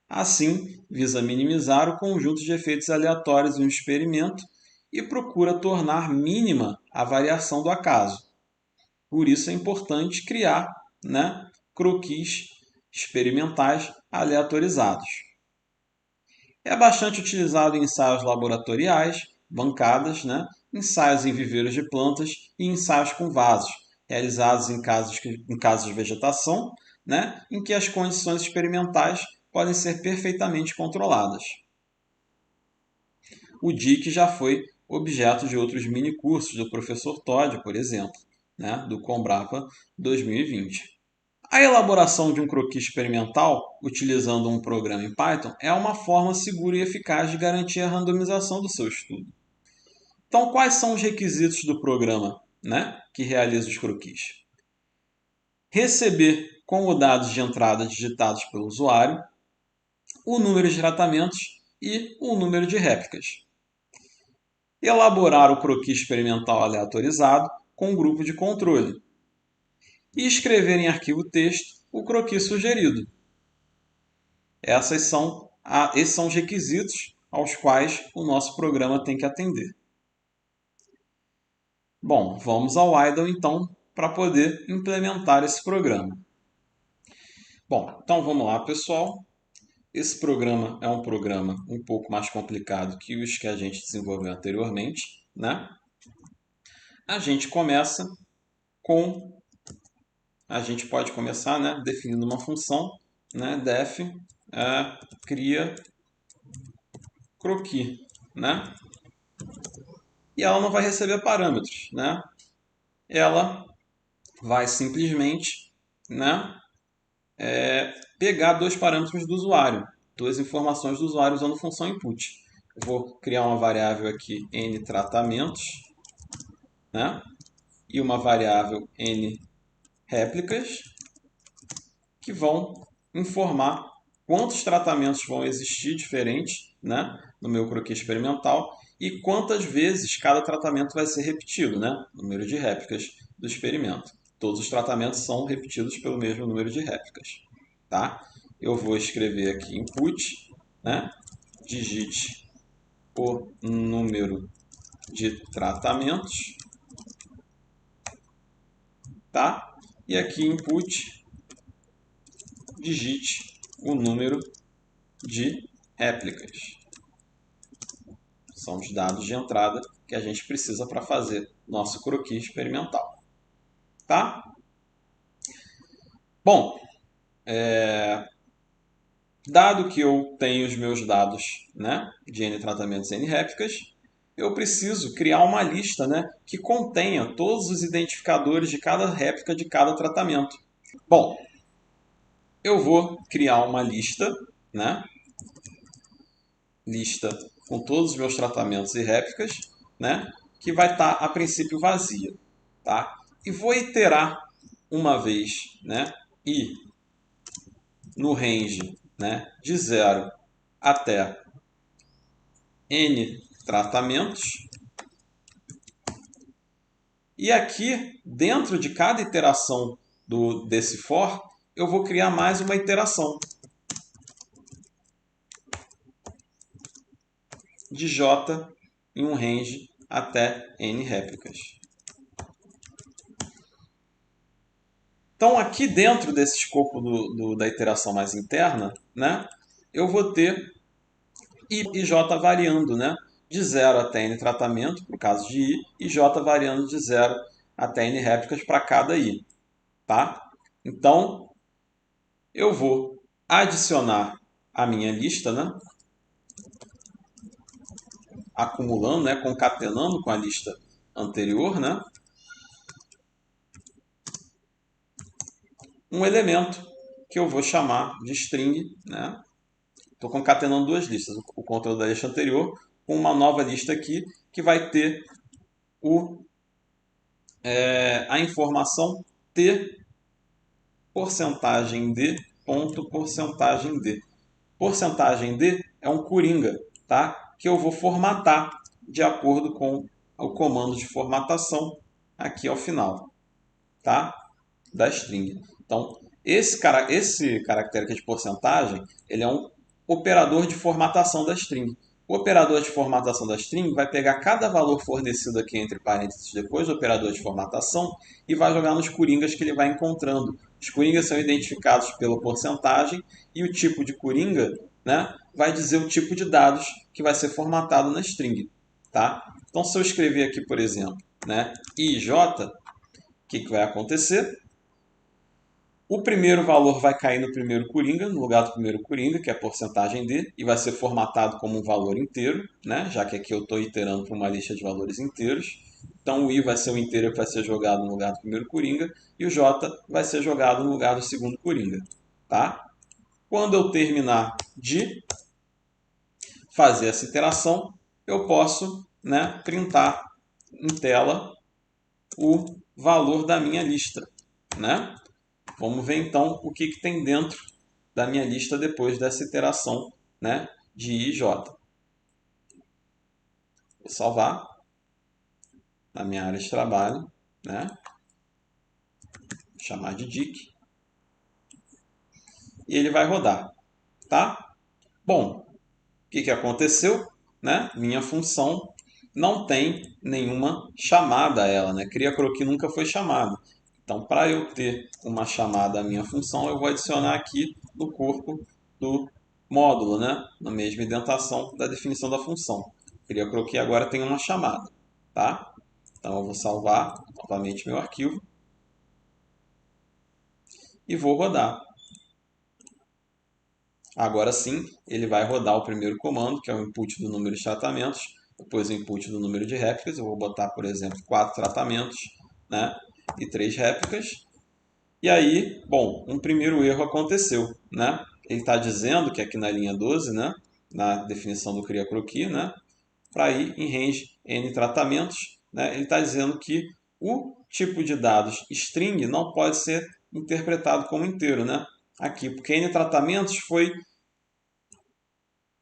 Assim, visa minimizar o conjunto de efeitos aleatórios de um experimento e procura tornar mínima a variação do acaso. Por isso é importante criar, né, croquis experimentais aleatorizados. É bastante utilizado em ensaios laboratoriais, bancadas, né, ensaios em viveiros de plantas e ensaios com vasos, realizados em casos de vegetação, né, em que as condições experimentais podem ser perfeitamente controladas. O DIC já foi objeto de outros minicursos do professor Todd, por exemplo, né, do Combrapa 2020. A elaboração de um croquis experimental, utilizando um programa em Python, é uma forma segura e eficaz de garantir a randomização do seu estudo. Então, quais são os requisitos do programa, né, que realiza os croquis? receber como dados de entrada digitados pelo usuário o número de tratamentos e o número de réplicas. Elaborar o croquis experimental aleatorizado com um grupo de controle. E escrever em arquivo texto o croquis sugerido. Esses são os requisitos aos quais o nosso programa tem que atender. Bom, vamos ao idle então para poder implementar esse programa. Bom, então vamos lá, pessoal. Esse programa é um programa um pouco mais complicado que os que a gente desenvolveu anteriormente, né? A gente pode começar, né, definindo uma função, né, def cria croquis, né? E ela não vai receber parâmetros, né? Ela vai simplesmente, né, pegar dois parâmetros do usuário, duas informações do usuário usando função input. Eu vou criar uma variável aqui n tratamentos, né? E uma variável n réplicas que vão informar quantos tratamentos vão existir diferentes, né, no meu croquis experimental e quantas vezes cada tratamento vai ser repetido, né, número de réplicas do experimento. Todos os tratamentos são repetidos pelo mesmo número de réplicas, tá? Eu vou escrever aqui input, né, digite o número de tratamentos, tá? E aqui input, digite o número de réplicas. São os dados de entrada que a gente precisa para fazer nosso croquis experimental. Tá? Bom, dado que eu tenho os meus dados, né, de n tratamentos e n réplicas, eu preciso criar uma lista, né, que contenha todos os identificadores de cada réplica de cada tratamento. Bom, eu vou criar uma lista, né, lista com todos os meus tratamentos e réplicas, né, que vai estar a princípio vazia, tá? E vou iterar uma vez, né, e no range, né, de 0 até n tratamentos. E aqui, dentro de cada iteração desse for, eu vou criar mais uma iteração de j em um range até n réplicas. Então, aqui dentro desse escopo da iteração mais interna, né, eu vou ter I e J variando, né, de 0 até N tratamento, no caso de I, e J variando de 0 até N réplicas para cada I. Tá? Então, eu vou adicionar a minha lista, né, acumulando, né, concatenando com a lista anterior, né, um elemento que eu vou chamar de string, né? Estou concatenando duas listas, o conteúdo da lista anterior com uma nova lista aqui que vai ter a informação t porcentagem d ponto porcentagem d. Porcentagem d é um coringa, tá? Que eu vou formatar de acordo com o comando de formatação aqui ao final, tá? Da string. Então, esse caractere aqui de porcentagem, ele é um operador de formatação da string. O operador de formatação da string vai pegar cada valor fornecido aqui entre parênteses depois do operador de formatação e vai jogar nos coringas que ele vai encontrando. Os coringas são identificados pela porcentagem e o tipo de coringa, né, vai dizer o tipo de dados que vai ser formatado na string. Tá? Então, se eu escrever aqui, por exemplo, né, IJ, o que vai acontecer? O primeiro valor vai cair no primeiro coringa, no lugar do primeiro coringa, que é a porcentagem D, e vai ser formatado como um valor inteiro, né? Já que aqui eu estou iterando para uma lista de valores inteiros. Então o I vai ser o inteiro que vai ser jogado no lugar do primeiro coringa, e o J vai ser jogado no lugar do segundo coringa. Tá? Quando eu terminar de fazer essa iteração, eu posso, né, printar em tela o valor da minha lista, né? Vamos ver então o que tem dentro da minha lista depois dessa iteração, né, de I e J. Vou salvar na minha área de trabalho, né? Vou chamar de dic. E ele vai rodar, tá? Bom, o que aconteceu? Né? Minha função não tem nenhuma chamada a ela, né? Cria croqui nunca foi chamada. Então, para eu ter uma chamada à minha função, eu vou adicionar aqui no corpo do módulo, né? Na mesma indentação da definição da função. Cria croqui agora tem uma chamada, tá? Então, eu vou salvar novamente meu arquivo e vou rodar. Agora sim, ele vai rodar o primeiro comando, que é o input do número de tratamentos, depois o input do número de réplicas. Eu vou botar, por exemplo, 4 tratamentos, né, e 3 réplicas. E aí, bom, um primeiro erro aconteceu, né? Ele está dizendo que aqui na linha 12, né, na definição do cria croqui, né, para ir em range n tratamentos, né, ele está dizendo que o tipo de dados string não pode ser interpretado como inteiro, né? Aqui, porque n tratamentos foi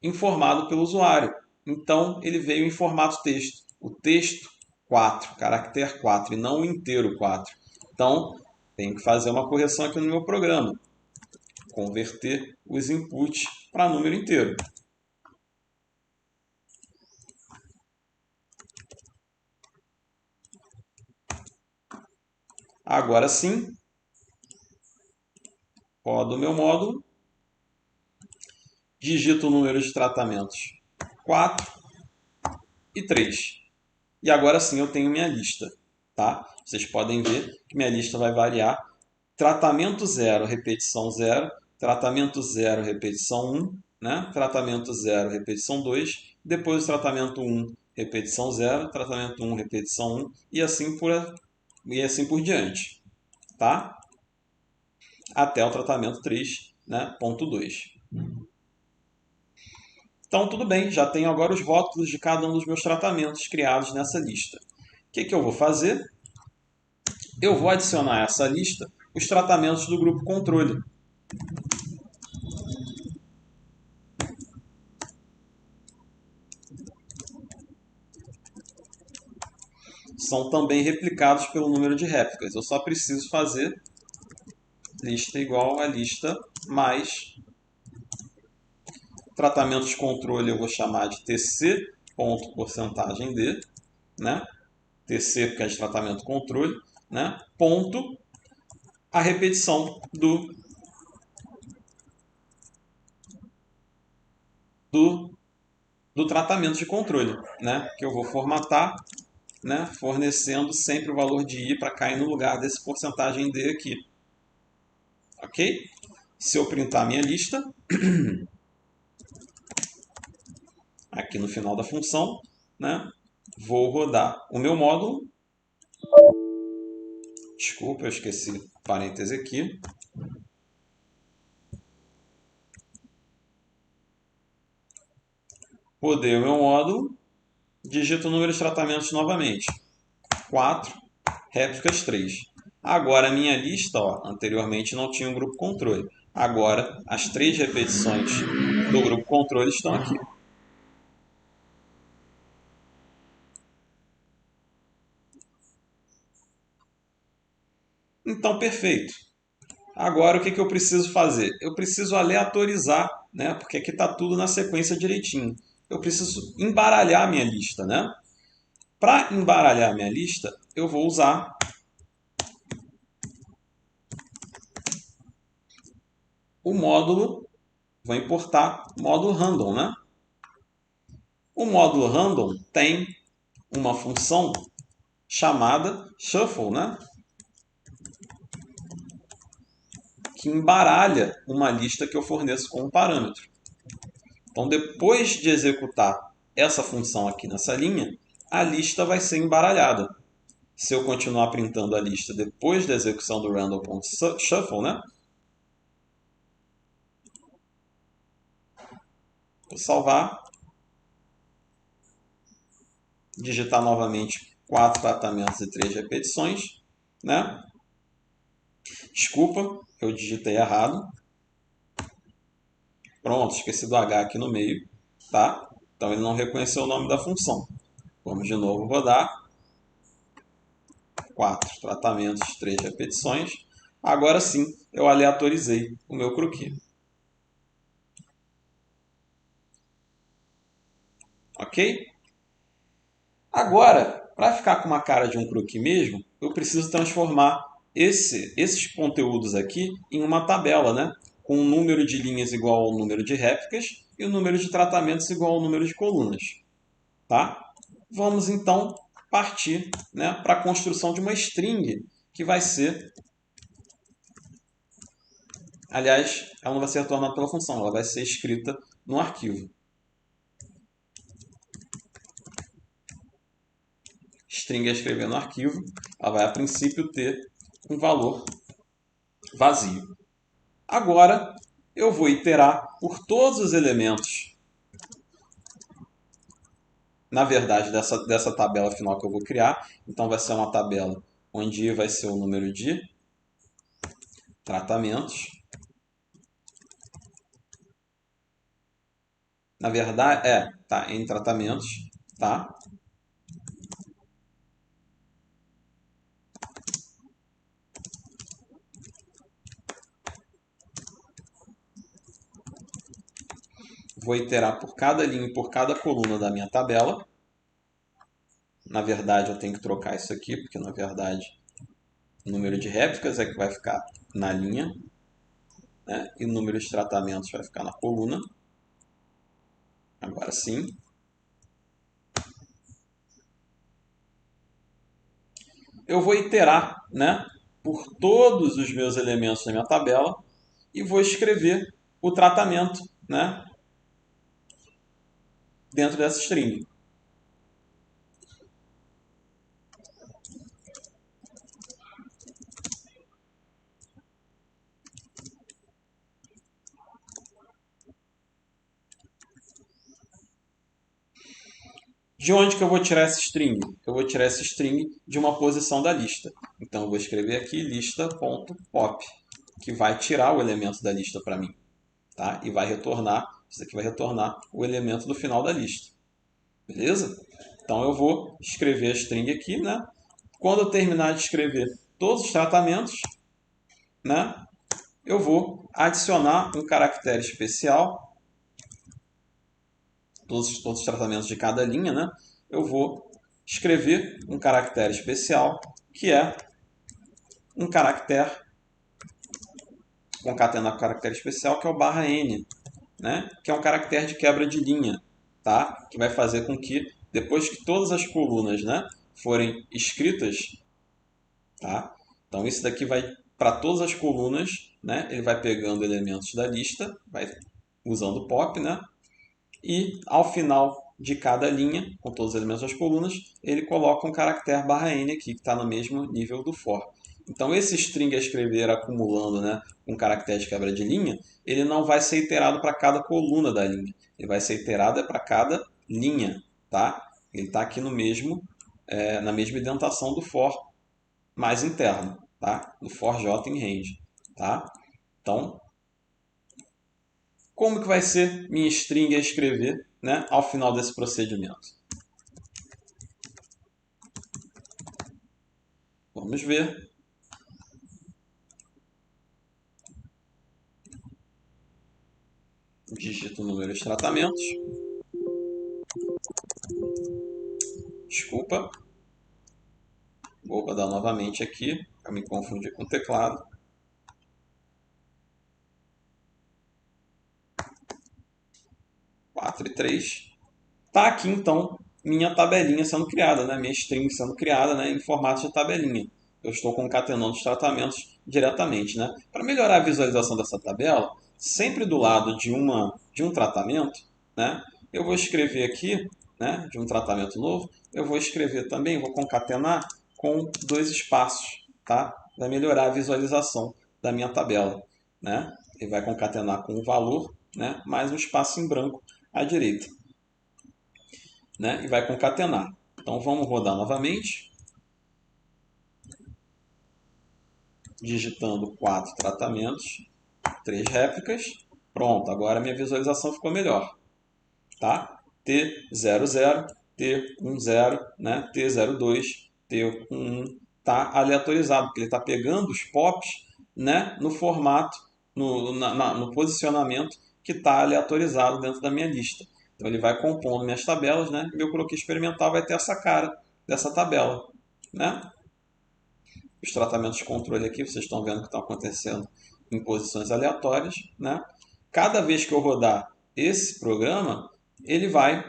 informado pelo usuário. Então, ele veio em formato texto. O texto 4, caractere 4, e não o inteiro 4. Então, tenho que fazer uma correção aqui no meu programa. Converter os inputs para número inteiro. Agora sim, rodo o meu módulo, digito o número de tratamentos 4 e 3. E agora sim eu tenho minha lista. Tá? Vocês podem ver que minha lista vai variar. Tratamento 0, repetição 0. Tratamento 0, repetição 1. Né? Tratamento 0, repetição 2. Depois o tratamento 1, repetição 0. Tratamento 1, repetição 1. E assim por diante. Tá? Até o tratamento 3, né? Ponto 2. Então, tudo bem, já tenho agora os rótulos de cada um dos meus tratamentos criados nessa lista. O que eu vou fazer? Eu vou adicionar a essa lista os tratamentos do grupo controle. São também replicados pelo número de réplicas. Eu só preciso fazer lista igual a lista mais tratamentos de controle. Eu vou chamar de tc.porcentagem de, né? TC porque é de tratamento controle, né? Ponto a repetição do tratamento de controle, né? Que eu vou formatar, né? Fornecendo sempre o valor de I para cair no lugar desse porcentagem D aqui. Ok? Se eu printar minha lista, aqui no final da função, né? Vou rodar o meu módulo. Desculpa, eu esqueci parêntese aqui. Rodei o meu módulo, digito o número de tratamentos novamente. 4, réplicas 3. Agora a minha lista, ó, anteriormente não tinha um grupo controle. Agora as 3 repetições do grupo controle estão aqui. Então, perfeito. Agora o que eu preciso fazer? Eu preciso aleatorizar, né? Porque aqui está tudo na sequência direitinho. Eu preciso embaralhar a minha lista, né? Para embaralhar a minha lista, eu vou usar o módulo, vou importar o módulo random, né? O módulo random tem uma função chamada shuffle, né? Que embaralha uma lista que eu forneço com um parâmetro. Então, depois de executar essa função aqui nessa linha, a lista vai ser embaralhada. Se eu continuar printando a lista depois da execução do random.shuffle, né? Vou salvar, digitar novamente 4 tratamentos e 3 repetições, né? Desculpa, eu digitei errado. Pronto, esqueci do H aqui no meio, tá? Então ele não reconheceu o nome da função. Vamos de novo rodar. 4 tratamentos, 3 repetições. Agora sim, eu aleatorizei o meu croquis. Ok? Agora, para ficar com uma cara de um croquis mesmo, eu preciso transformar esses conteúdos aqui em uma tabela, né? Com um número de linhas igual ao número de réplicas e o número de tratamentos igual ao número de colunas. Tá? Vamos então partir, né, para a construção de uma string que vai ser... Aliás, ela não vai ser retornada pela função, ela vai ser escrita no arquivo. String é escrever no arquivo, ela vai a princípio ter um valor vazio. Agora eu vou iterar por todos os elementos, na verdade, dessa tabela final que eu vou criar. Então vai ser uma tabela onde I vai ser o número de tratamentos. Na verdade, tá, em tratamentos, tá? Vou iterar por cada linha e por cada coluna da minha tabela. Na verdade, eu tenho que trocar isso aqui, porque na verdade o número de réplicas é que vai ficar na linha, né? E o número de tratamentos vai ficar na coluna. Agora sim. Eu vou iterar, né, por todos os meus elementos da minha tabela e vou escrever o tratamento, né, dentro dessa string. De onde que eu vou tirar essa string? Eu vou tirar essa string de uma posição da lista. Então eu vou escrever aqui lista.pop, que vai tirar o elemento da lista para mim, tá? E vai retornar, isso aqui vai retornar o elemento do final da lista. Beleza? Então eu vou escrever a string aqui, né? Quando eu terminar de escrever todos os tratamentos, né, eu vou adicionar um caractere especial, todos os tratamentos de cada linha, né? Eu vou escrever um caractere especial, que é um caractere, concatenar com caractere especial, que é o /n, né? Que é um caractere de quebra de linha, tá? Que vai fazer com que, depois que todas as colunas, né, forem escritas, tá? Então isso daqui vai para todas as colunas, né? Ele vai pegando elementos da lista, vai usando pop, né? E ao final de cada linha, com todos os elementos das colunas, ele coloca um caractere /n aqui, que está no mesmo nível do for. Então esse string a escrever acumulando, né, um caractere de quebra de linha, ele não vai ser iterado para cada coluna da linha. Ele vai ser iterado para cada linha, tá? Ele está aqui no mesmo, na mesma indentação do for mais interno, tá? Do for j em range, tá? Então, como que vai ser minha string a escrever, né, ao final desse procedimento? Vamos ver. Digito o número de tratamentos. Desculpa. Vou rodar novamente aqui, para me confundir com o teclado. 4 e 3. Está aqui, então, minha tabelinha sendo criada, né? Minha string sendo criada, né, em formato de tabelinha. Eu estou concatenando os tratamentos diretamente, né? Para melhorar a visualização dessa tabela, sempre do lado de um tratamento, né, eu vou escrever aqui, né, de um tratamento novo, eu vou escrever também, vou concatenar com 2 espaços, tá? Vai melhorar a visualização da minha tabela, né? Ele vai concatenar com o valor, né, mais um espaço em branco à direita, né, e vai concatenar. Então vamos rodar novamente. digitando 4 tratamentos, 3 réplicas. Pronto, agora minha visualização ficou melhor. Tá? T00, T10, né? T02, T11, tá aleatorizado, porque ele está pegando os POPs, né, no formato, no posicionamento que está aleatorizado dentro da minha lista. Então ele vai compondo minhas tabelas, né? Meu croquis experimental vai ter essa cara dessa tabela, né? Os tratamentos de controle aqui, vocês estão vendo que estão acontecendo em posições aleatórias, né? Cada vez que eu rodar esse programa, ele vai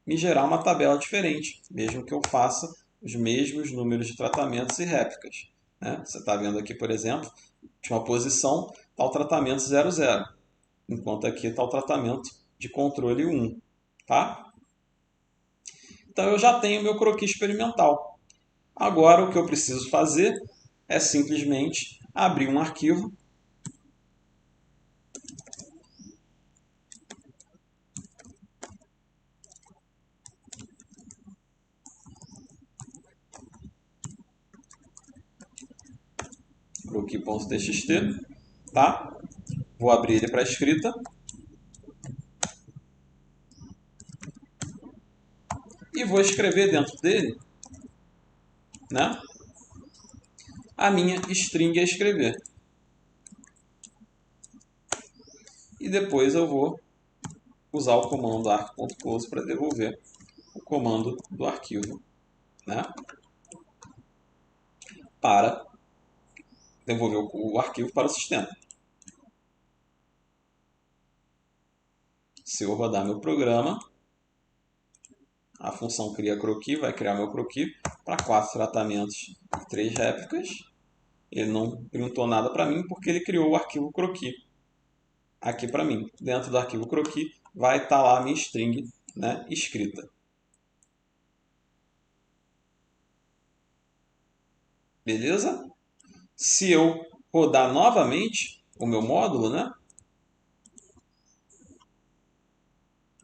me gerar uma tabela diferente, mesmo que eu faça os mesmos números de tratamentos e réplicas, né? Você está vendo aqui, por exemplo, de uma posição está o tratamento 00, enquanto aqui está o tratamento de controle 1. Tá? Então eu já tenho meu croquis experimental. Agora o que eu preciso fazer é simplesmente abrir um arquivo croquis.txt, tá? Vou abrir ele para escrita e vou escrever dentro dele, né, a minha string a escrever. E depois eu vou usar o comando arc.close para devolver o comando do arquivo, né, para devolver o arquivo para o sistema. Se eu rodar meu programa, a função cria croquis, vai criar meu croquis para 4 tratamentos e 3 réplicas. Ele não perguntou nada para mim porque ele criou o arquivo croquis aqui para mim. Dentro do arquivo croquis vai estar lá a minha string, né, escrita. Beleza? Se eu rodar novamente o meu módulo, né,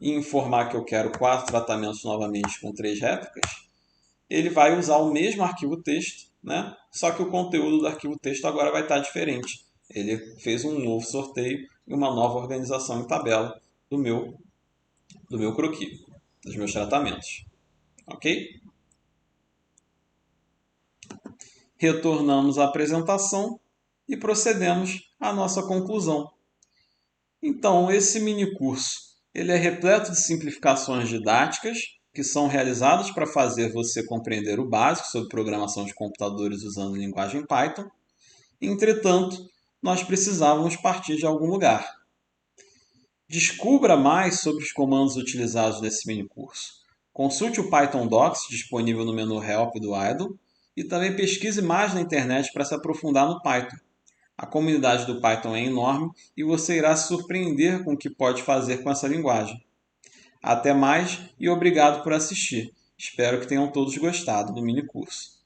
e informar que eu quero 4 tratamentos novamente com 3 réplicas, ele vai usar o mesmo arquivo texto, né, só que o conteúdo do arquivo texto agora vai estar diferente. Ele fez um novo sorteio e uma nova organização em tabela do meu croquis, dos meus tratamentos. Ok? Retornamos à apresentação e procedemos à nossa conclusão. Então, esse minicurso ele é repleto de simplificações didáticas que são realizadas para fazer você compreender o básico sobre programação de computadores usando linguagem Python. Entretanto, nós precisávamos partir de algum lugar. Descubra mais sobre os comandos utilizados nesse minicurso. Consulte o Python Docs disponível no menu Help do IDLE e também pesquise mais na internet para se aprofundar no Python. A comunidade do Python é enorme e você irá se surpreender com o que pode fazer com essa linguagem. Até mais e obrigado por assistir. Espero que tenham todos gostado do minicurso.